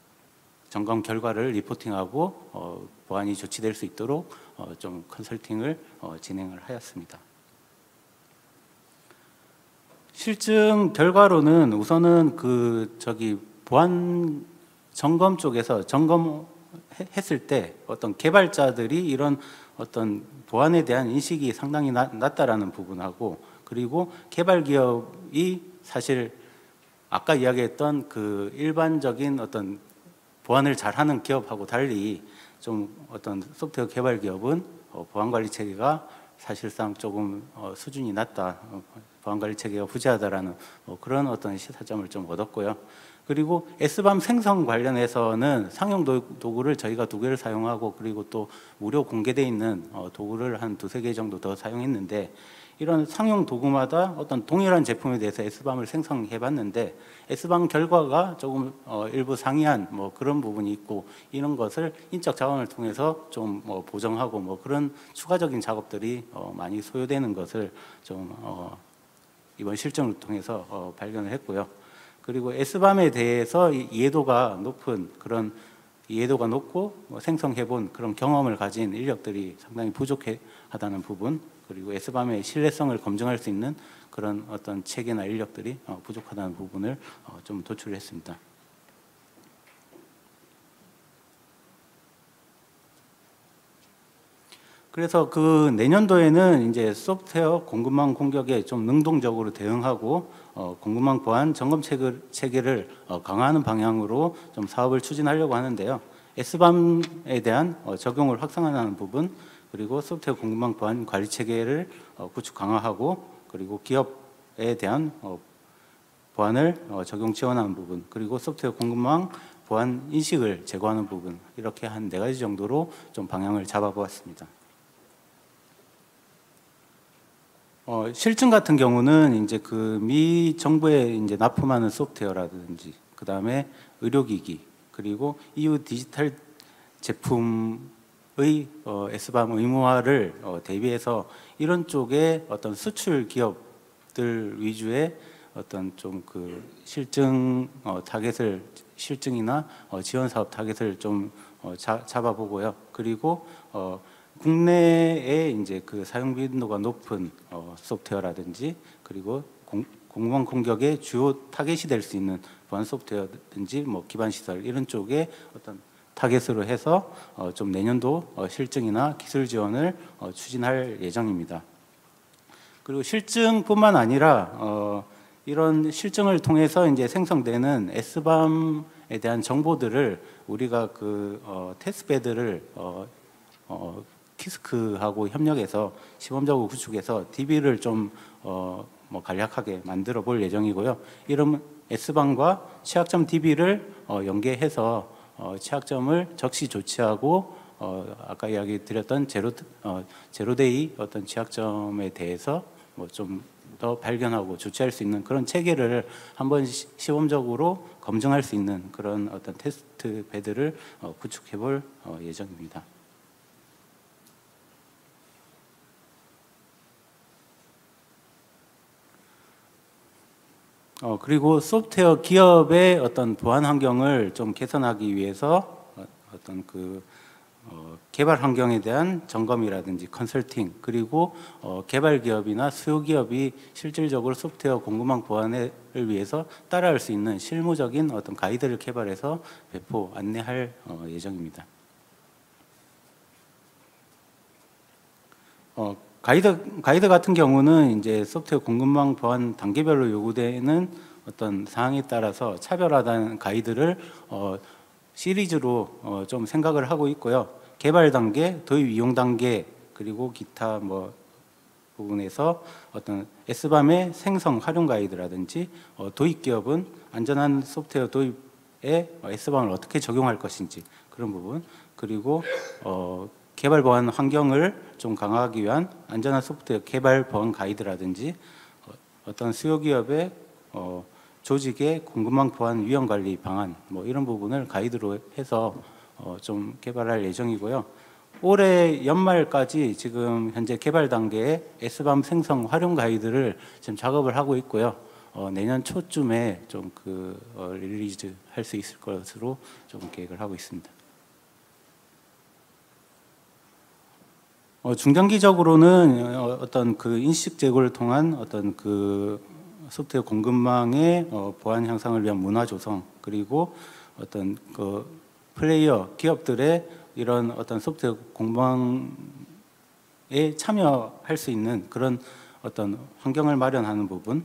점검 결과를 리포팅하고 보안이 조치될 수 있도록 좀 컨설팅을 진행을 하였습니다. 실증 결과로는 우선은 보안 점검 쪽에서 점검했을 때 어떤 개발자들이 이런 어떤 보안에 대한 인식이 상당히 낮다라는 부분하고, 그리고 개발 기업이 사실 아까 이야기했던 그 일반적인 어떤 보안을 잘하는 기업하고 달리 좀 어떤 소프트웨어 개발 기업은 보안 관리 체계가 사실상 조금 수준이 낮다, 보안 관리 체계가 부재하다라는 그런 어떤 시사점을 좀 얻었고요. 그리고 SBAM 생성 관련해서는 상용 도구를 저희가 2개를 사용하고, 그리고 또 무료 공개되어 있는 도구를 한 2-3개 정도 더 사용했는데, 이런 상용 도구마다 어떤 동일한 제품에 대해서 SBAM을 생성해 봤는데 SBAM 결과가 조금 일부 상이한 뭐 그런 부분이 있고, 이런 것을 인적 자원을 통해서 좀 보정하고 뭐 그런 추가적인 작업들이 많이 소요되는 것을 좀 이번 실증을 통해서 발견을 했고요. 그리고 SBAM에 대해서 이해도가 높고 생성해 본 그런 경험을 가진 인력들이 상당히 부족하다는 부분, 그리고 SBAM의 신뢰성을 검증할 수 있는 그런 어떤 체계나 인력들이 부족하다는 부분을 좀 도출을 했습니다. 그래서 그 내년도에는 이제 소프트웨어 공급망 공격에 좀 능동적으로 대응하고 공급망 보안 점검 체계를 강화하는 방향으로 좀 사업을 추진하려고 하는데요. SBAM에 대한 적용을 확산하는 부분, 그리고 소프트웨어 공급망 보안 관리 체계를 구축 강화하고, 그리고 기업에 대한 보안을 적용 지원하는 부분, 그리고 소프트웨어 공급망 보안 인식을 제고하는 부분, 이렇게 한 4가지 정도로 좀 방향을 잡아보았습니다. 실증 같은 경우는 이제 그 미 정부에 이제 납품하는 소프트웨어라든지, 그 다음에 의료기기, 그리고 EU 디지털 제품의 SBAM 의무화를 대비해서 이런 쪽에 어떤 수출 기업들 위주의 어떤 좀 그 실증 타겟을, 실증이나 지원 사업 타겟을 좀 잡아보고요. 그리고 국내에 이제 그 사용 빈도가 높은 소프트웨어라든지, 그리고 공무원 공격의 주요 타겟이 될 수 있는 보안 소프트웨어든지 뭐 기반 시설, 이런 쪽에 어떤 타겟으로 해서 좀 내년도 실증이나 기술 지원을 추진할 예정입니다. 그리고 실증뿐만 아니라 이런 실증을 통해서 이제 생성되는 SBAM에 대한 정보들을 우리가 그 테스트베드를 키스크하고 협력해서 시범적으로 구축해서 DB를 좀 뭐 간략하게 만들어 볼 예정이고요. 이런 SBAM과 취약점 DB를 연계해서 취약점을 적시 조치하고 아까 이야기 드렸던 제로데이 어떤 취약점에 대해서 뭐 좀 더 발견하고 조치할 수 있는 그런 체계를 한번 시범적으로 검증할 수 있는 그런 어떤 테스트 베드를 구축해 볼 예정입니다. 그리고 소프트웨어 기업의 어떤 보안 환경을 좀 개선하기 위해서 어떤 그 개발 환경에 대한 점검이라든지 컨설팅, 그리고 개발 기업이나 수요 기업이 실질적으로 소프트웨어 공급망 보안을 위해서 따라할 수 있는 실무적인 어떤 가이드를 개발해서 배포 안내할 예정입니다. 가이드 같은 경우는 이제 소프트웨어 공급망 보안 단계별로 요구되는 어떤 사항에 따라서 차별화된 가이드를 시리즈로 좀 생각을 하고 있고요. 개발 단계, 도입 이용 단계, 그리고 기타 부분에서 어떤 S밤의 생성 활용 가이드라든지 도입 기업은 안전한 소프트웨어 도입에 S밤을 어떻게 적용할 것인지 그런 부분, 그리고 개발 보안 환경을 좀 강화하기 위한 안전한 소프트웨어 개발 보안 가이드라든지 어떤 수요 기업의 조직의 공급망 보안 위험 관리 방안 이런 부분을 가이드로 해서 좀 개발할 예정이고요. 올해 연말까지 지금 현재 개발 단계에 S밤 생성 활용 가이드를 지금 작업을 하고 있고요. 내년 초쯤에 좀 릴리즈 할 수 있을 것으로 좀 계획을 하고 있습니다. 중장기적으로는 어떤 인식 제고를 통한 어떤 소프트웨어 공급망의 보안 향상을 위한 문화 조성, 그리고 어떤 플레이어 기업들의 이런 어떤 소프트웨어 공방에 참여할 수 있는 그런 어떤 환경을 마련하는 부분,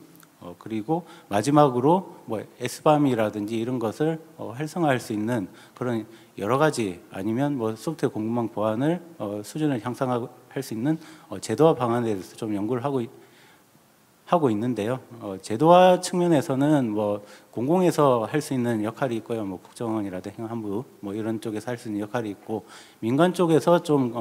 그리고 마지막으로 S밤이라든지 이런 것을 활성화할 수 있는 그런 여러 가지, 아니면 소프트웨어 공급망 보안을 수준을 향상할 수 있는 제도화 방안에 대해서 좀 연구를 하고 있는데요. 제도화 측면에서는 공공에서 할 수 있는 역할이 있고요. 국정원이라든지 행안부 이런 쪽에서 할 수 있는 역할이 있고, 민간 쪽에서 좀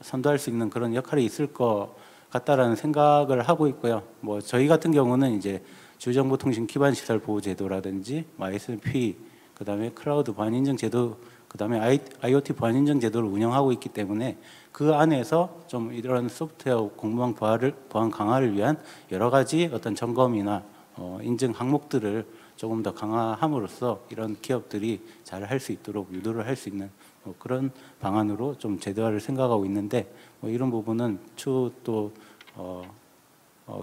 선도할 수 있는 그런 역할이 있을 것 같다라는 생각을 하고 있고요. 저희 같은 경우는 이제 주요정보통신 기반 시설 보호 제도라든지 ISP, 그다음에 클라우드 보안 인증 제도, 그다음에 IoT 보안 인증 제도를 운영하고 있기 때문에 그 안에서 좀 이런 소프트웨어 공급망 보안 강화를 위한 여러 가지 어떤 점검이나 인증 항목들을 조금 더 강화함으로써 이런 기업들이 잘 할 수 있도록 유도를 할 수 있는 그런 방안으로 좀 제도화를 생각하고 있는데, 이런 부분은 추후 또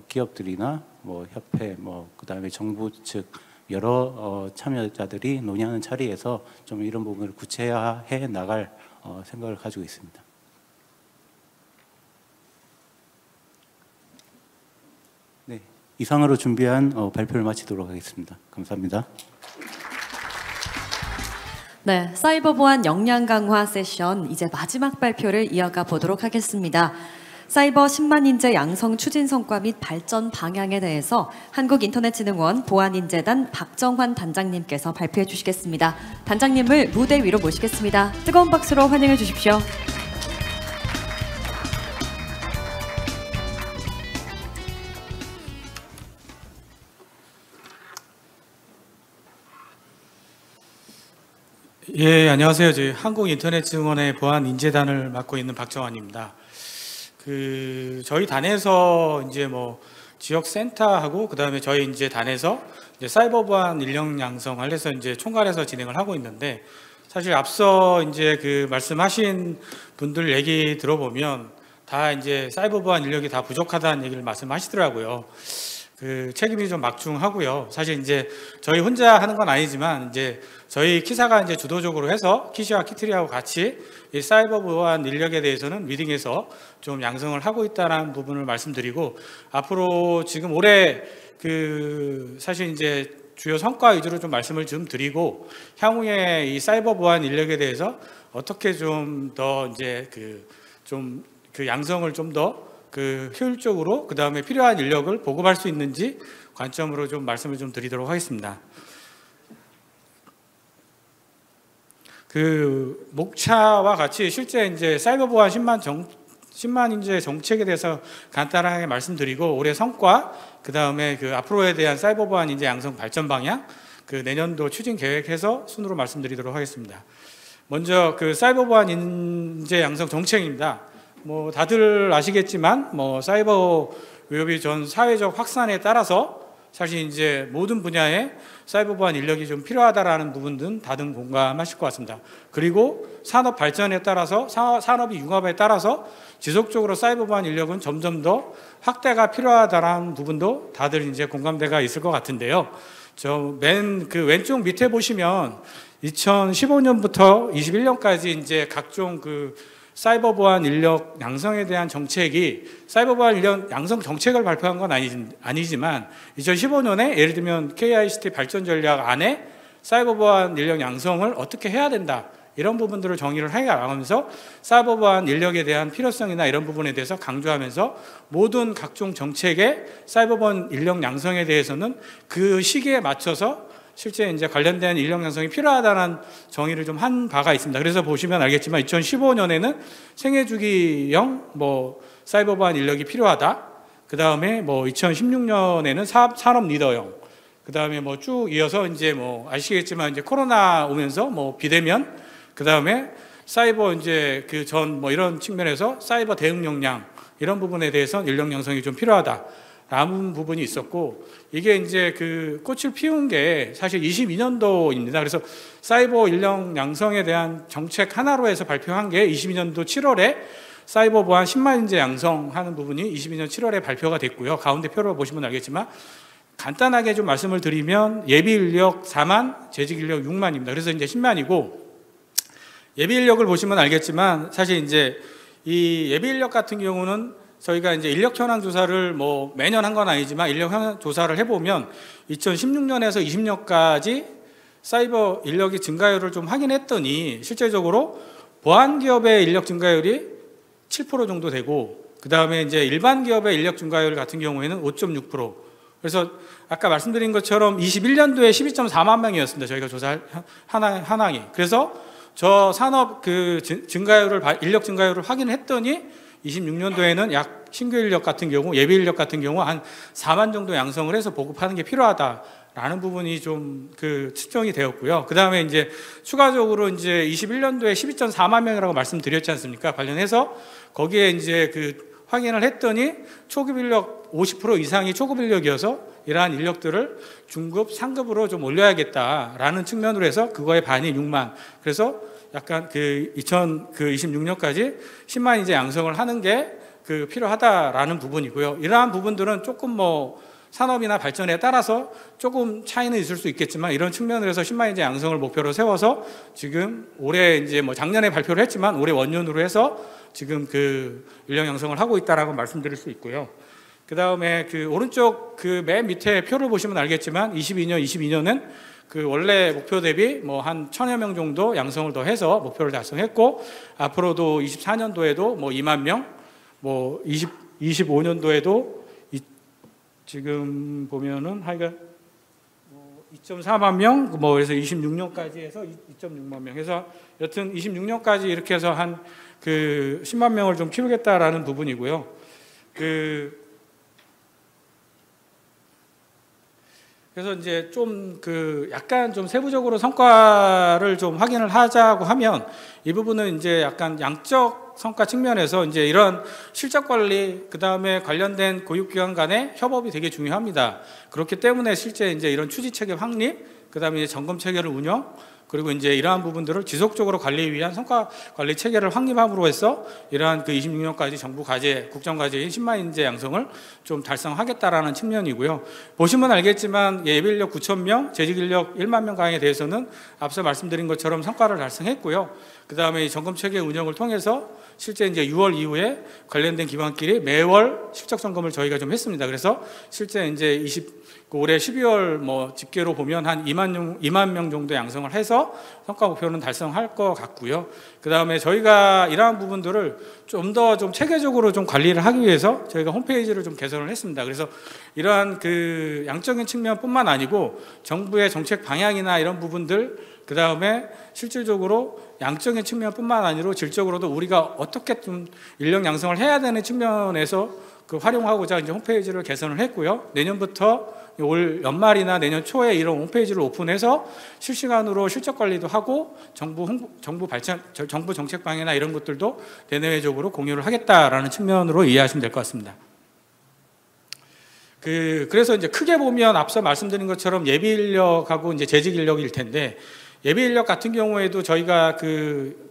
기업들이나 협회, 그다음에 정부 측 여러 참여자들이 논의하는 자리에서 좀 이런 부분을 구체화해 나갈 생각을 가지고 있습니다. 네, 이상으로 준비한 발표를 마치도록 하겠습니다. 감사합니다. 네, 사이버 보안 역량 강화 세션 이제 마지막 발표를 이어가 보도록 하겠습니다. 사이버 10만 인재 양성 추진 성과 및 발전 방향에 대해서 한국인터넷진흥원 보안인재단 박정환 단장님께서 발표해 주시겠습니다. 단장님을 무대 위로 모시겠습니다. 뜨거운 박수로 환영해 주십시오. 예, 안녕하세요. 저희 한국인터넷진흥원의 보안인재단을 맡고 있는 박정환입니다. 저희 단에서 이제 지역센터하고 그다음에 저희 이제 단에서 이제 사이버 보안 인력 양성 관련해서 이제 총괄해서 진행을 하고 있는데, 사실 앞서 이제 말씀하신 분들 얘기 들어보면 다 이제 사이버 보안 인력이 다 부족하다는 얘기를 말씀하시더라고요. 책임이 좀 막중하고요. 사실 이제 저희 혼자 하는 건 아니지만 이제 저희 키사가 이제 주도적으로 해서 키시와 키트리하고 같이 이 사이버 보안 인력에 대해서는 리딩해서 좀 양성을 하고 있다는 부분을 말씀드리고, 앞으로 지금 올해 사실 이제 주요 성과 위주로 좀 말씀을 좀 드리고, 향후에 이 사이버 보안 인력에 대해서 어떻게 좀 더 이제 양성을 좀 더 효율적으로, 그 다음에 필요한 인력을 보급할 수 있는지 관점으로 좀 말씀을 좀 드리도록 하겠습니다. 목차와 같이 실제 이제 사이버 보안 10만 인재 정책에 대해서 간단하게 말씀드리고, 올해 성과, 그 다음에 앞으로에 대한 사이버 보안 인재 양성 발전 방향, 내년도 추진 계획해서 순으로 말씀드리도록 하겠습니다. 먼저 사이버 보안 인재 양성 정책입니다. 다들 아시겠지만 사이버 위협이 전 사회적 확산에 따라서 사실 이제 모든 분야에 사이버 보안 인력이 좀 필요하다라는 부분들은 다들 공감하실 것 같습니다. 그리고 산업 발전에 따라서 산업이 융합에 따라서 지속적으로 사이버 보안 인력은 점점 더 확대가 필요하다라는 부분도 다들 이제 공감대가 있을 것 같은데요. 저 그 왼쪽 밑에 보시면 2015년부터 21년까지 이제 각종 그 사이버 보안 인력 양성에 대한 정책이 사이버 보안 인력 양성 정책을 발표한 건 아니지만 2015년에 예를 들면 KICT 발전 전략 안에 사이버 보안 인력 양성을 어떻게 해야 된다. 이런 부분들을 정의를 해가면서 사이버 보안 인력에 대한 필요성이나 이런 부분에 대해서 강조하면서 모든 각종 정책의 사이버 보안 인력 양성에 대해서는 그 시기에 맞춰서 실제 이제 관련된 인력 양성이 필요하다는 정의를 좀 한 바가 있습니다. 그래서 보시면 알겠지만 2015년에는 생애주기형 사이버 보안 인력이 필요하다. 그 다음에 2016년에는 산업 리더형. 그 다음에 쭉 이어서 이제 아시겠지만 이제 코로나 오면서 비대면. 그 다음에 사이버 이제 이런 측면에서 사이버 대응 역량 이런 부분에 대해서 인력 양성이 좀 필요하다. 라는 부분이 있었고, 이게 이제 그 꽃을 피운 게 사실 22년도입니다. 그래서 사이버 인력 양성에 대한 정책 하나로 해서 발표한 게 22년도 7월에 사이버 보안 10만 인재 양성하는 부분이 22년 7월에 발표가 됐고요. 가운데 표를 보시면 알겠지만 간단하게 좀 말씀을 드리면 예비 인력 4만, 재직 인력 6만입니다. 그래서 이제 10만이고, 예비 인력을 보시면 알겠지만 사실 이제 이 예비 인력 같은 경우는 저희가 이제 인력 현황 조사를 매년 한 건 아니지만 인력 현황 조사를 해보면 2016년에서 20년까지 사이버 인력의 증가율을 좀 확인했더니 실제적으로 보안 기업의 인력 증가율이 7% 정도 되고, 그 다음에 이제 일반 기업의 인력 증가율 같은 경우에는 5.6%. 그래서 아까 말씀드린 것처럼 21년도에 12.4만 명이었습니다. 저희가 조사할 현황이. 그래서 저 산업 그 인력 증가율을 확인했더니 26년도에는 약 신규 인력 같은 경우, 예비 인력 같은 경우 한 4만 정도 양성을 해서 보급하는 게 필요하다라는 부분이 좀 측정이 되었고요. 그 다음에 이제 추가적으로 이제 21년도에 12.4만 명이라고 말씀드렸지 않습니까? 관련해서 거기에 이제 확인을 했더니 초급 인력 50% 이상이 초급 인력이어서 이러한 인력들을 중급, 상급으로 좀 올려야겠다라는 측면으로 해서 그거의 반이 6만. 그래서 약간 2026년까지 10만 이제 양성을 하는 게 필요하다라는 부분이고요. 이러한 부분들은 조금 산업이나 발전에 따라서 조금 차이는 있을 수 있겠지만 이런 측면으로 해서 10만 이제 양성을 목표로 세워서 지금 올해 이제 작년에 발표를 했지만 올해 원년으로 해서 지금 인력 양성을 하고 있다라고 말씀드릴 수 있고요. 그 다음에 오른쪽 맨 밑에 표를 보시면 알겠지만 22년은 원래 목표 대비 한 1000여 명 정도 양성을 더 해서 목표를 달성했고, 앞으로도 24년도에도 2만 명, 25년도에도 지금 보면은 하여간 2.4만 명, 그래서 26년까지 해서 2.6만 명 해서 여튼 26년까지 이렇게 해서 한 10만 명을 좀 키우겠다라는 부분이고요. 그래서 이제 좀 약간 좀 세부적으로 성과를 좀 확인을 하자고 하면 이 부분은 이제 약간 양적 성과 측면에서 이제 이런 실적 관리, 그 다음에 관련된 교육기관 간의 협업이 되게 중요합니다. 그렇기 때문에 실제 이제 이런 추지 체계 확립, 그 다음에 이제 점검 체계를 운영, 그리고 이제 이러한 부분들을 지속적으로 관리 위한 성과 관리 체계를 확립함으로 해서 이러한 26년까지 정부 과제, 국정 과제인 10만 인재 양성을 좀 달성하겠다라는 측면이고요. 보시면 알겠지만 예비 인력 9,000명, 재직 인력 1만 명 강에 대해서는 앞서 말씀드린 것처럼 성과를 달성했고요. 그 다음에 점검 체계 운영을 통해서 실제 이제 6월 이후에 관련된 기관끼리 매월 실적 점검을 저희가 좀 했습니다. 그래서 실제 이제 올해 12월 집계로 보면 한 2만 명 정도 양성을 해서 성과 목표는 달성할 것 같고요. 그 다음에 저희가 이러한 부분들을 좀 더 좀 체계적으로 좀 관리를 하기 위해서 저희가 홈페이지를 좀 개선을 했습니다. 그래서 이러한 양적인 측면뿐만 아니고 정부의 정책 방향이나 이런 부분들, 그 다음에 실질적으로 양적인 측면뿐만 아니라 질적으로도 우리가 어떻게 좀 인력 양성을 해야 되는 측면에서 활용하고자 이제 홈페이지를 개선을 했고요. 내년부터 올 연말이나 내년 초에 이런 홈페이지를 오픈해서 실시간으로 실적 관리도 하고 정부 정책 방향이나 이런 것들도 대내외적으로 공유를 하겠다라는 측면으로 이해하시면 될 것 같습니다. 그래서 이제 크게 보면 앞서 말씀드린 것처럼 예비 인력하고 이제 재직 인력일 텐데, 예비 인력 같은 경우에도 저희가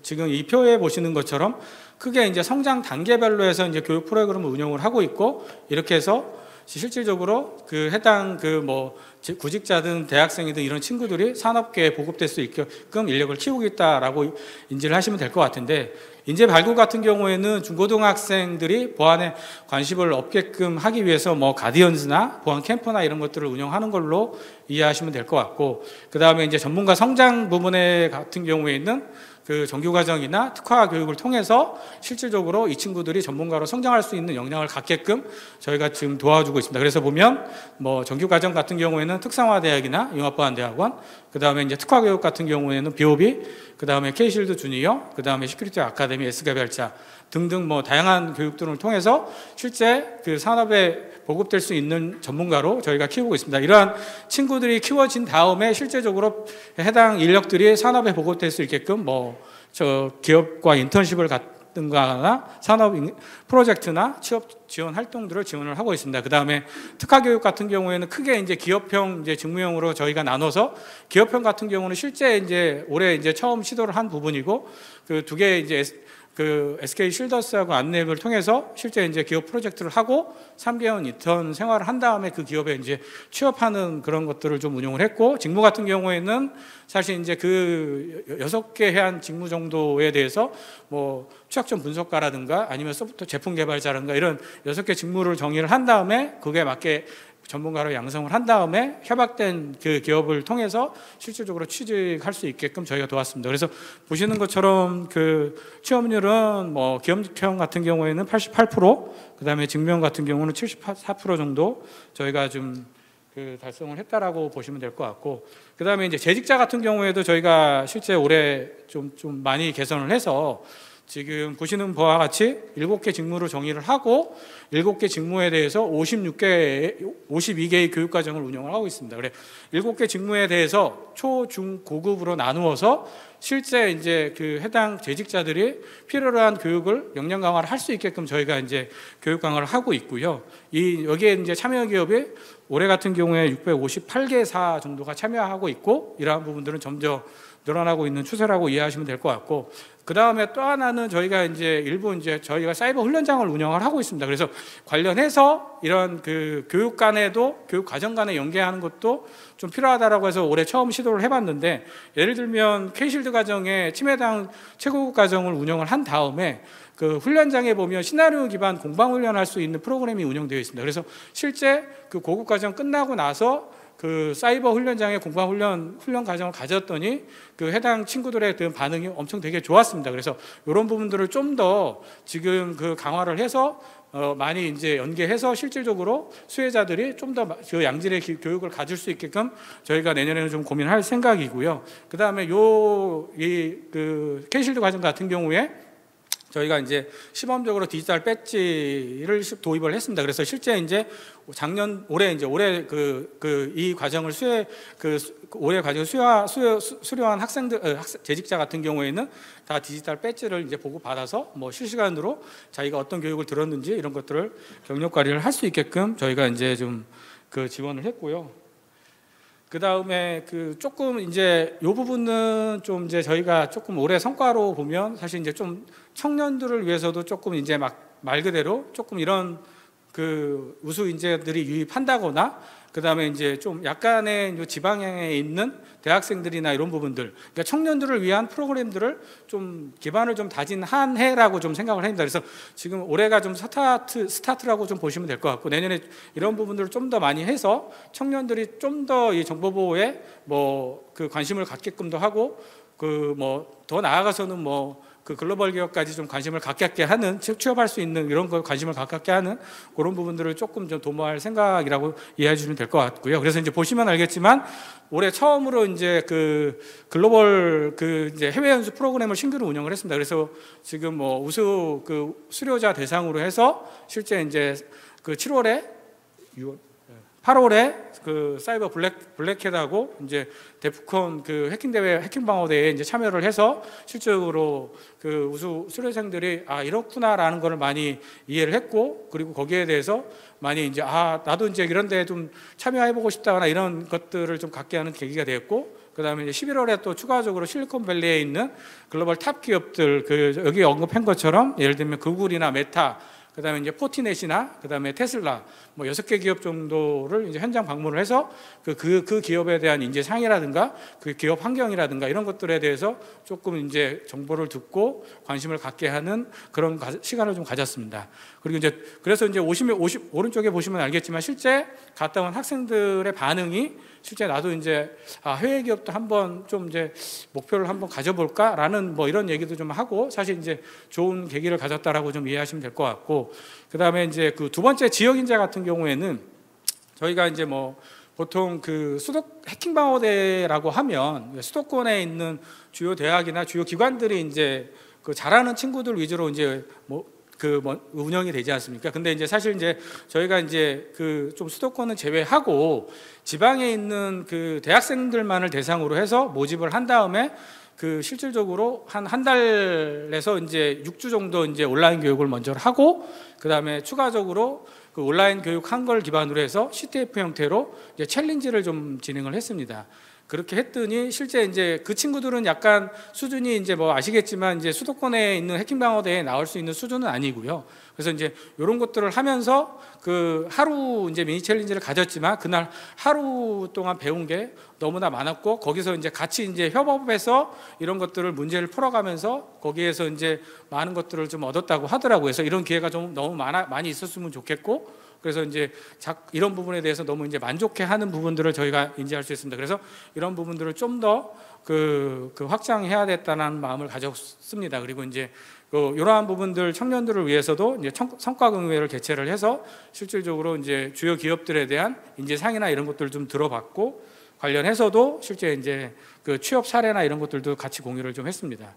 지금 이 표에 보시는 것처럼 크게 이제 성장 단계별로 해서 이제 교육 프로그램을 운영을 하고 있고, 이렇게 해서 실질적으로 해당 구직자든 대학생이든 이런 친구들이 산업계에 보급될 수 있게끔 인력을 키우고 있다라고 인지를 하시면 될 것 같은데, 인재 발굴 같은 경우에는 중고등학생들이 보안에 관심을 얻게끔 하기 위해서 가디언즈나 보안 캠프나 이런 것들을 운영하는 걸로 이해하시면 될 것 같고, 그 다음에 이제 전문가 성장 부분에 같은 경우에는 정규과정이나 특화 교육을 통해서 실질적으로 이 친구들이 전문가로 성장할 수 있는 역량을 갖게끔 저희가 지금 도와주고 있습니다. 그래서 보면 정규과정 같은 경우에는 특성화대학이나 융합보안대학원, 그 다음에 이제 특화교육 같은 경우에는 BOB, 그 다음에 K실드 주니어, 그 다음에 시큐리티 아카데미, S개발자 등등 다양한 교육들을 통해서 실제 산업에 보급될 수 있는 전문가로 저희가 키우고 있습니다. 이러한 친구들이 키워진 다음에 실제적으로 해당 인력들이 산업에 보급될 수 있게끔 기업과 인턴십을 갖든가 산업 프로젝트나 취업 지원 활동들을 지원을 하고 있습니다. 그 다음에 특화교육 같은 경우에는 크게 이제 기업형, 이제 직무형으로 저희가 나눠서, 기업형 같은 경우는 실제 이제 올해 이제 처음 시도를 한 부분이고, 두 개 이제 SK 실더스하고 안랩을 통해서 실제 이제 기업 프로젝트를 하고 3개월 인턴 생활을 한 다음에 그 기업에 이제 취업하는 그런 것들을 좀 운영을 했고, 직무 같은 경우에는 사실 이제 6개 해안 직무 정도에 대해서 취약점 분석가라든가 아니면 소프트 제품 개발자라든가 이런 6개 직무를 정의를 한 다음에 그게 맞게 전문가로 양성을 한 다음에 협약된 기업을 통해서 실질적으로 취직할 수 있게끔 저희가 도왔습니다. 그래서 보시는 것처럼 취업률은 기업형 같은 경우에는 88%, 그 다음에 직무형 같은 경우는 74% 정도 저희가 좀 달성을 했다라고 보시면 될 것 같고, 그 다음에 이제 재직자 같은 경우에도 저희가 실제 올해 좀 많이 개선을 해서 지금 보시는 바와 같이 7개 직무를 정의를 하고 7개 직무에 대해서 52개의 교육과정을 운영을 하고 있습니다. 그래 7개 직무에 대해서 초, 중, 고급으로 나누어서 실제 이제 해당 재직자들이 필요로 한 교육을 역량 강화를 할 수 있게끔 저희가 이제 교육 강화를 하고 있고요. 여기에 이제 참여 기업이 올해 같은 경우에 658개사 정도가 참여하고 있고, 이러한 부분들은 점점 늘어나고 있는 추세라고 이해하시면 될 것 같고, 그 다음에 또 하나는 저희가 이제 일부 이제 저희가 사이버 훈련장을 운영을 하고 있습니다. 그래서 관련해서 이런 교육 간에도 교육 과정 간에 연계하는 것도 좀 필요하다라고 해서 올해 처음 시도를 해봤는데, 예를 들면 K실드 과정에 치매당 최고급 과정을 운영을 한 다음에 훈련장에 보면 시나리오 기반 공방 훈련할 수 있는 프로그램이 운영되어 있습니다. 그래서 실제 고급 과정 끝나고 나서 사이버 훈련장의 공방 훈련 과정을 가졌더니 해당 친구들의 반응이 엄청 되게 좋았습니다. 그래서 이런 부분들을 좀 더 지금 강화를 해서 많이 이제 연계해서 실질적으로 수혜자들이 좀 더 양질의 교육을 가질 수 있게끔 저희가 내년에는 좀 고민할 생각이고요. 그 다음에 K실드 과정 같은 경우에 저희가 이제 시범적으로 디지털 배지를 도입을 했습니다. 그래서 실제 이제 올해 이 과정을 올해 과정을 수료한 재직자 같은 경우에는 다 디지털 배지를 이제 보고받아서 실시간으로 자기가 어떤 교육을 들었는지 이런 것들을 경력 관리를 할 수 있게끔 저희가 이제 좀 지원을 했고요. 그 다음에 조금 이제 이 부분은 좀 이제 저희가 조금 올해 성과로 보면 사실 이제 좀 청년들을 위해서도 조금 이제 말 그대로 조금 이런 우수 인재들이 유입한다거나, 그 다음에 이제 좀 약간의 지방에 있는 대학생들이나 이런 부분들, 그러니까 청년들을 위한 프로그램들을 좀 기반을 좀 다진 한 해라고 좀 생각을 합니다. 그래서 지금 올해가 좀 스타트라고 좀 보시면 될 것 같고, 내년에 이런 부분들을 좀 더 많이 해서 청년들이 좀 더 이 정보보호에 관심을 갖게끔도 하고, 더 나아가서는 글로벌 기업까지 좀 관심을 갖게 하는, 취업할 수 있는 이런 거 관심을 갖게 하는 그런 부분들을 조금 좀 도모할 생각이라고 이해해 주시면 될 것 같고요. 그래서 이제 보시면 알겠지만 올해 처음으로 이제 글로벌 이제 해외 연수 프로그램을 신규로 운영을 했습니다. 그래서 지금 우수 수료자 대상으로 해서 실제 이제 7월에 8월에 그 사이버 블랙캣하고 이제 데프콘 그 해킹 대회 해킹 방어 대회에 이제 참여를 해서 실질적으로 그 우수 수료생들이 아 이렇구나라는 걸 많이 이해를 했고, 그리고 거기에 대해서 많이 이제 아 나도 이제 이런 데 좀 참여해보고 싶다거나 이런 것들을 좀 갖게 하는 계기가 되었고, 그다음에 이제 11월에 또 추가적으로 실리콘밸리에 있는 글로벌 탑 기업들 그 여기 언급한 것처럼 예를 들면 구글이나 메타, 그다음에 이제 포티넷이나 그다음에 테슬라 뭐 6개 기업 정도를 이제 현장 방문을 해서 그 기업에 대한 인재 상이라든가 그 기업 환경이라든가 이런 것들에 대해서 조금 이제 정보를 듣고 관심을 갖게 하는 그런 시간을 좀 가졌습니다. 그리고 이제 그래서 이제 오른쪽에 보시면 알겠지만 실제 갔다 온 학생들의 반응이 실제 나도 이제 해외 기업도 한번 좀 이제 목표를 한번 가져볼까라는 뭐 이런 얘기도 좀 하고, 사실 이제 좋은 계기를 가졌다라고 좀 이해하시면 될 것 같고, 그다음에 이제 그 두 번째 지역 인재 같은 경우에는 저희가 이제 뭐 보통 그 해킹 방어대라고 하면 수도권에 있는 주요 대학이나 주요 기관들이 이제 그 잘하는 친구들 위주로 이제 운영이 되지 않습니까? 근데 이제 사실 이제 저희가 이제 그 좀 수도권은 제외하고 지방에 있는 그 대학생들만을 대상으로 해서 모집을 한 다음에 그 실질적으로 한 달에서 이제 6주 정도 이제 온라인 교육을 먼저 하고, 그 다음에 추가적으로 그 온라인 교육한 걸 기반으로 해서 CTF 형태로 이제 챌린지를 좀 진행을 했습니다. 그렇게 했더니 실제 이제 그 친구들은 약간 수준이 이제 뭐 아시겠지만 이제 수도권에 있는 해킹 방어대에 나올 수 있는 수준은 아니고요. 그래서 이제 이런 것들을 하면서 그 하루 이제 미니 챌린지를 가졌지만 그날 하루 동안 배운 게 너무나 많았고, 거기서 이제 같이 이제 협업해서 이런 것들을 문제를 풀어가면서 거기에서 이제 많은 것들을 좀 얻었다고 하더라고요. 그래서 이런 기회가 좀 너무 많이 있었으면 좋겠고, 그래서 이제 이런 부분에 대해서 너무 이제 만족해하는 부분들을 저희가 인지할 수 있습니다. 그래서 이런 부분들을 좀 더 그 확장해야 됐다는 마음을 가졌습니다. 그리고 이제 이러한 부분들 청년들을 위해서도 이제 성과공유회를 개최를 해서 실질적으로 이제 주요 기업들에 대한 인재상이나 이런 것들을 좀 들어봤고, 관련해서도 실제 이제 그 취업 사례나 이런 것들도 같이 공유를 좀 했습니다.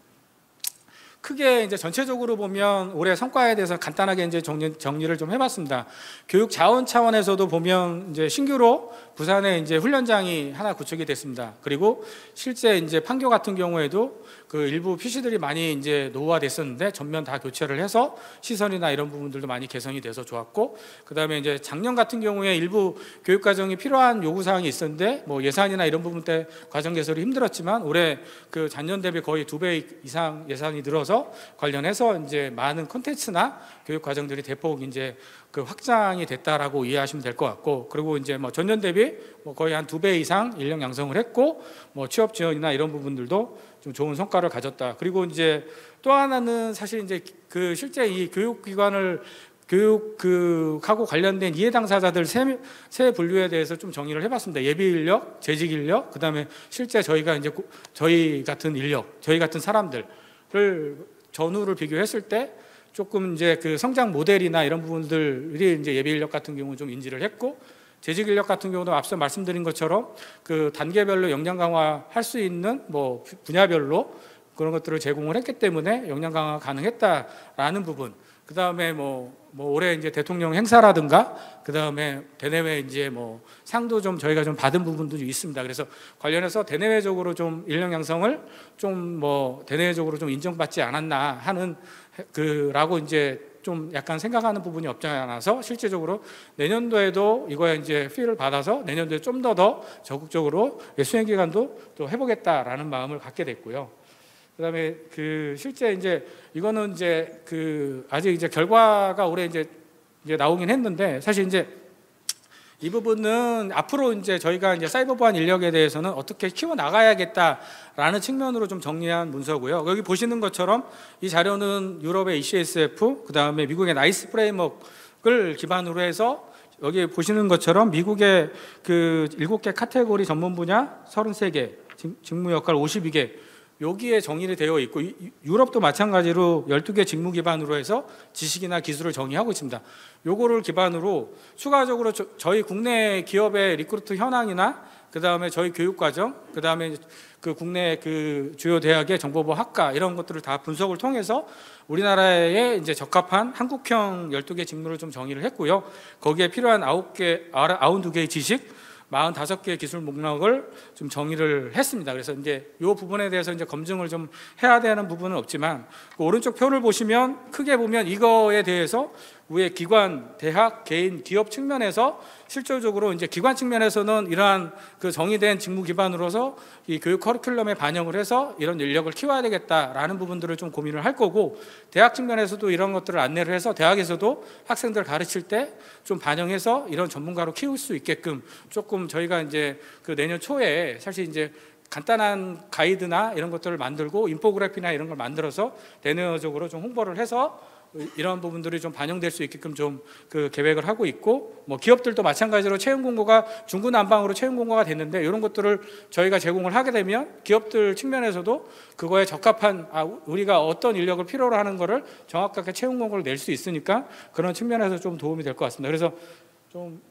크게 이제 전체적으로 보면 올해 성과에 대해서 간단하게 이제 정리를 좀 해봤습니다. 교육 자원 차원에서도 보면 이제 신규로 부산에 이제 훈련장이 하나 구축이 됐습니다. 그리고 실제 이제 판교 같은 경우에도 그 일부 PC들이 많이 이제 노후화됐었는데 전면 다 교체를 해서 시설이나 이런 부분들도 많이 개선이 돼서 좋았고, 그 다음에 이제 작년 같은 경우에 일부 교육 과정이 필요한 요구 사항이 있었는데 뭐 예산이나 이런 부분 때 과정 개설이 힘들었지만 올해 그 작년 대비 거의 2배 이상 예산이 늘어서 관련해서 이제 많은 콘텐츠나 교육 과정들이 대폭 이제 그 확장이 됐다라고 이해하시면 될 것 같고, 그리고 이제 뭐 전년 대비 뭐 거의 한 2배 이상 인력 양성을 했고, 뭐 취업 지원이나 이런 부분들도 좀 좋은 성과를 가졌다. 그리고 이제 또 하나는 사실 이제 그 실제 이 교육기관을 교육하고 관련된 이해 당사자들 세 분류에 대해서 좀 정의를 해봤습니다. 예비 인력, 재직 인력, 그다음에 실제 저희가 이제 저희 같은 인력, 저희 같은 사람들을 전후를 비교했을 때 조금 이제 그 성장 모델이나 이런 부분들이 이제 예비 인력 같은 경우는 좀 인지를 했고, 재직 인력 같은 경우도 앞서 말씀드린 것처럼 그 단계별로 역량 강화할 수 있는 뭐 분야별로 그런 것들을 제공을 했기 때문에 역량 강화가 가능했다라는 부분. 그 다음에 뭐 올해 이제 대통령 행사라든가 그 다음에 대내외 이제 뭐 상도 좀 저희가 좀 받은 부분도 있습니다. 그래서 관련해서 대내외적으로 좀 인력 양성을 좀 뭐 대내외적으로 좀 인정받지 않았나 하는 라고 이제 좀 약간 생각하는 부분이 없지 않아서 실제적으로 내년도에도 이거에 이제 피를 받아서 내년도에 좀 더 적극적으로 수행 기간도 또 해보겠다라는 마음을 갖게 됐고요. 그다음에 그 실제 이제 이거는 이제 그 아직 이제 결과가 올해 이제 나오긴 했는데, 사실 이제 이 부분은 앞으로 이제 저희가 이제 사이버 보안 인력에 대해서는 어떻게 키워 나가야겠다라는 측면으로 좀 정리한 문서고요. 여기 보시는 것처럼 이 자료는 유럽의 ECSF, 그 다음에 미국의 나이스 프레임워크를 기반으로 해서 여기 보시는 것처럼 미국의 그 7개 카테고리 전문 분야 33개, 직무 역할 52개 여기에 정의를 되어 있고, 유럽도 마찬가지로 12개 직무 기반으로 해서 지식이나 기술을 정의하고 있습니다. 요거를 기반으로 추가적으로 저희 국내 기업의 리크루트 현황이나 그다음에 저희 교육과정, 그다음에 그 국내 그 주요 대학의 정보보 학과 이런 것들을 다 분석을 통해서 우리나라에 이제 적합한 한국형 12개 직무를 좀 정의를 했고요. 거기에 필요한 92개의 지식, 45개의 기술 목록을 좀 정의를 했습니다. 그래서 이제 이 부분에 대해서 이제 검증을 좀 해야 되는 부분은 없지만 그 오른쪽 표를 보시면 크게 보면 이거에 대해서 위에 기관, 대학, 개인, 기업 측면에서 실질적으로 이제 기관 측면에서는 이러한 그 정의된 직무 기반으로서 이 교육 커리큘럼에 반영을 해서 이런 인력을 키워야 되겠다라는 부분들을 좀 고민을 할 거고, 대학 측면에서도 이런 것들을 안내를 해서 대학에서도 학생들 가르칠 때 좀 반영해서 이런 전문가로 키울 수 있게끔 조금 저희가 이제 그 내년 초에 사실 이제 간단한 가이드나 이런 것들을 만들고 인포그래피나 이런 걸 만들어서 대내적으로 좀 홍보를 해서 이런 부분들이 좀 반영될 수 있게끔 좀 그 계획을 하고 있고, 뭐 기업들도 마찬가지로 채용 공고가 중구난방으로 채용 공고가 됐는데 이런 것들을 저희가 제공을 하게 되면 기업들 측면에서도 그거에 적합한 우리가 어떤 인력을 필요로 하는 거를 정확하게 채용 공고를 낼 수 있으니까 그런 측면에서 좀 도움이 될 것 같습니다. 그래서 좀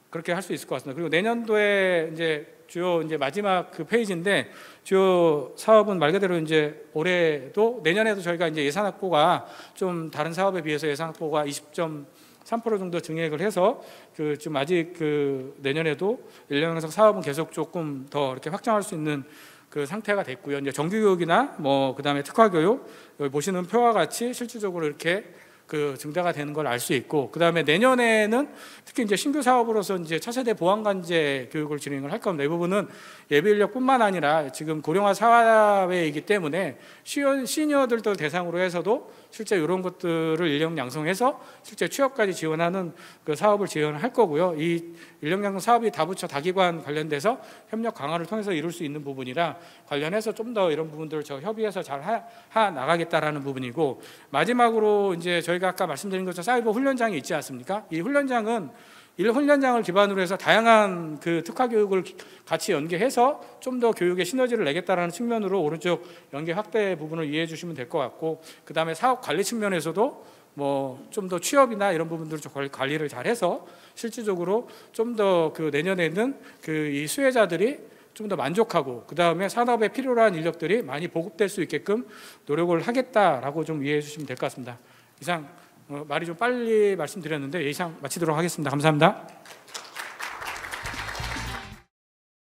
그렇게 할 수 있을 것 같습니다. 그리고 내년도에 이제 주요 이제 마지막 그 페이지인데, 주요 사업은 말 그대로 이제 올해도 내년에도 저희가 이제 예산 확보가 좀 다른 사업에 비해서 예산 확보가 20.3% 정도 증액을 해서 그 좀 아직 그 내년에도 인력양성 사업은 계속 조금 더 이렇게 확장할 수 있는 그 상태가 됐고요. 이제 정규교육이나 뭐 그다음에 특화교육, 여기 보시는 표와 같이 실질적으로 이렇게 그 증대가 되는 걸 알 수 있고, 그다음에 내년에는 특히 이제 신규 사업으로서 이제 차세대 보안관제 교육을 진행을 할 겁니다. 이 부분은 예비 인력뿐만 아니라 지금 고령화 사회이기 때문에 시니어들도 대상으로 해서도 실제 이런 것들을 인력 양성해서 실제 취업까지 지원하는 그 사업을 지원할 거고요. 이 인력 양성 사업이 다부처 다기관 관련돼서 협력 강화를 통해서 이룰 수 있는 부분이라 관련해서 좀 더 이런 부분들을 저 협의해서 잘 나가겠다라는 부분이고, 마지막으로 이제 저희가 아까 말씀드린 것처럼 사이버 훈련장이 있지 않습니까? 이 훈련장은 훈련장을 기반으로 해서 다양한 그 특화 교육을 같이 연계해서 좀 더 교육의 시너지를 내겠다라는 측면으로 오른쪽 연계 확대 부분을 이해해 주시면 될 것 같고, 그 다음에 사업 관리 측면에서도 뭐 좀 더 취업이나 이런 부분들을 좀 관리를 잘해서 실질적으로 좀 더 그 내년에는 그 이 수혜자들이 좀 더 만족하고 그 다음에 산업에 필요로 한 인력들이 많이 보급될 수 있게끔 노력을 하겠다라고 좀 이해해 주시면 될 것 같습니다. 이상 말이 좀 빨리 말씀드렸는데 이상 마치도록 하겠습니다. 감사합니다.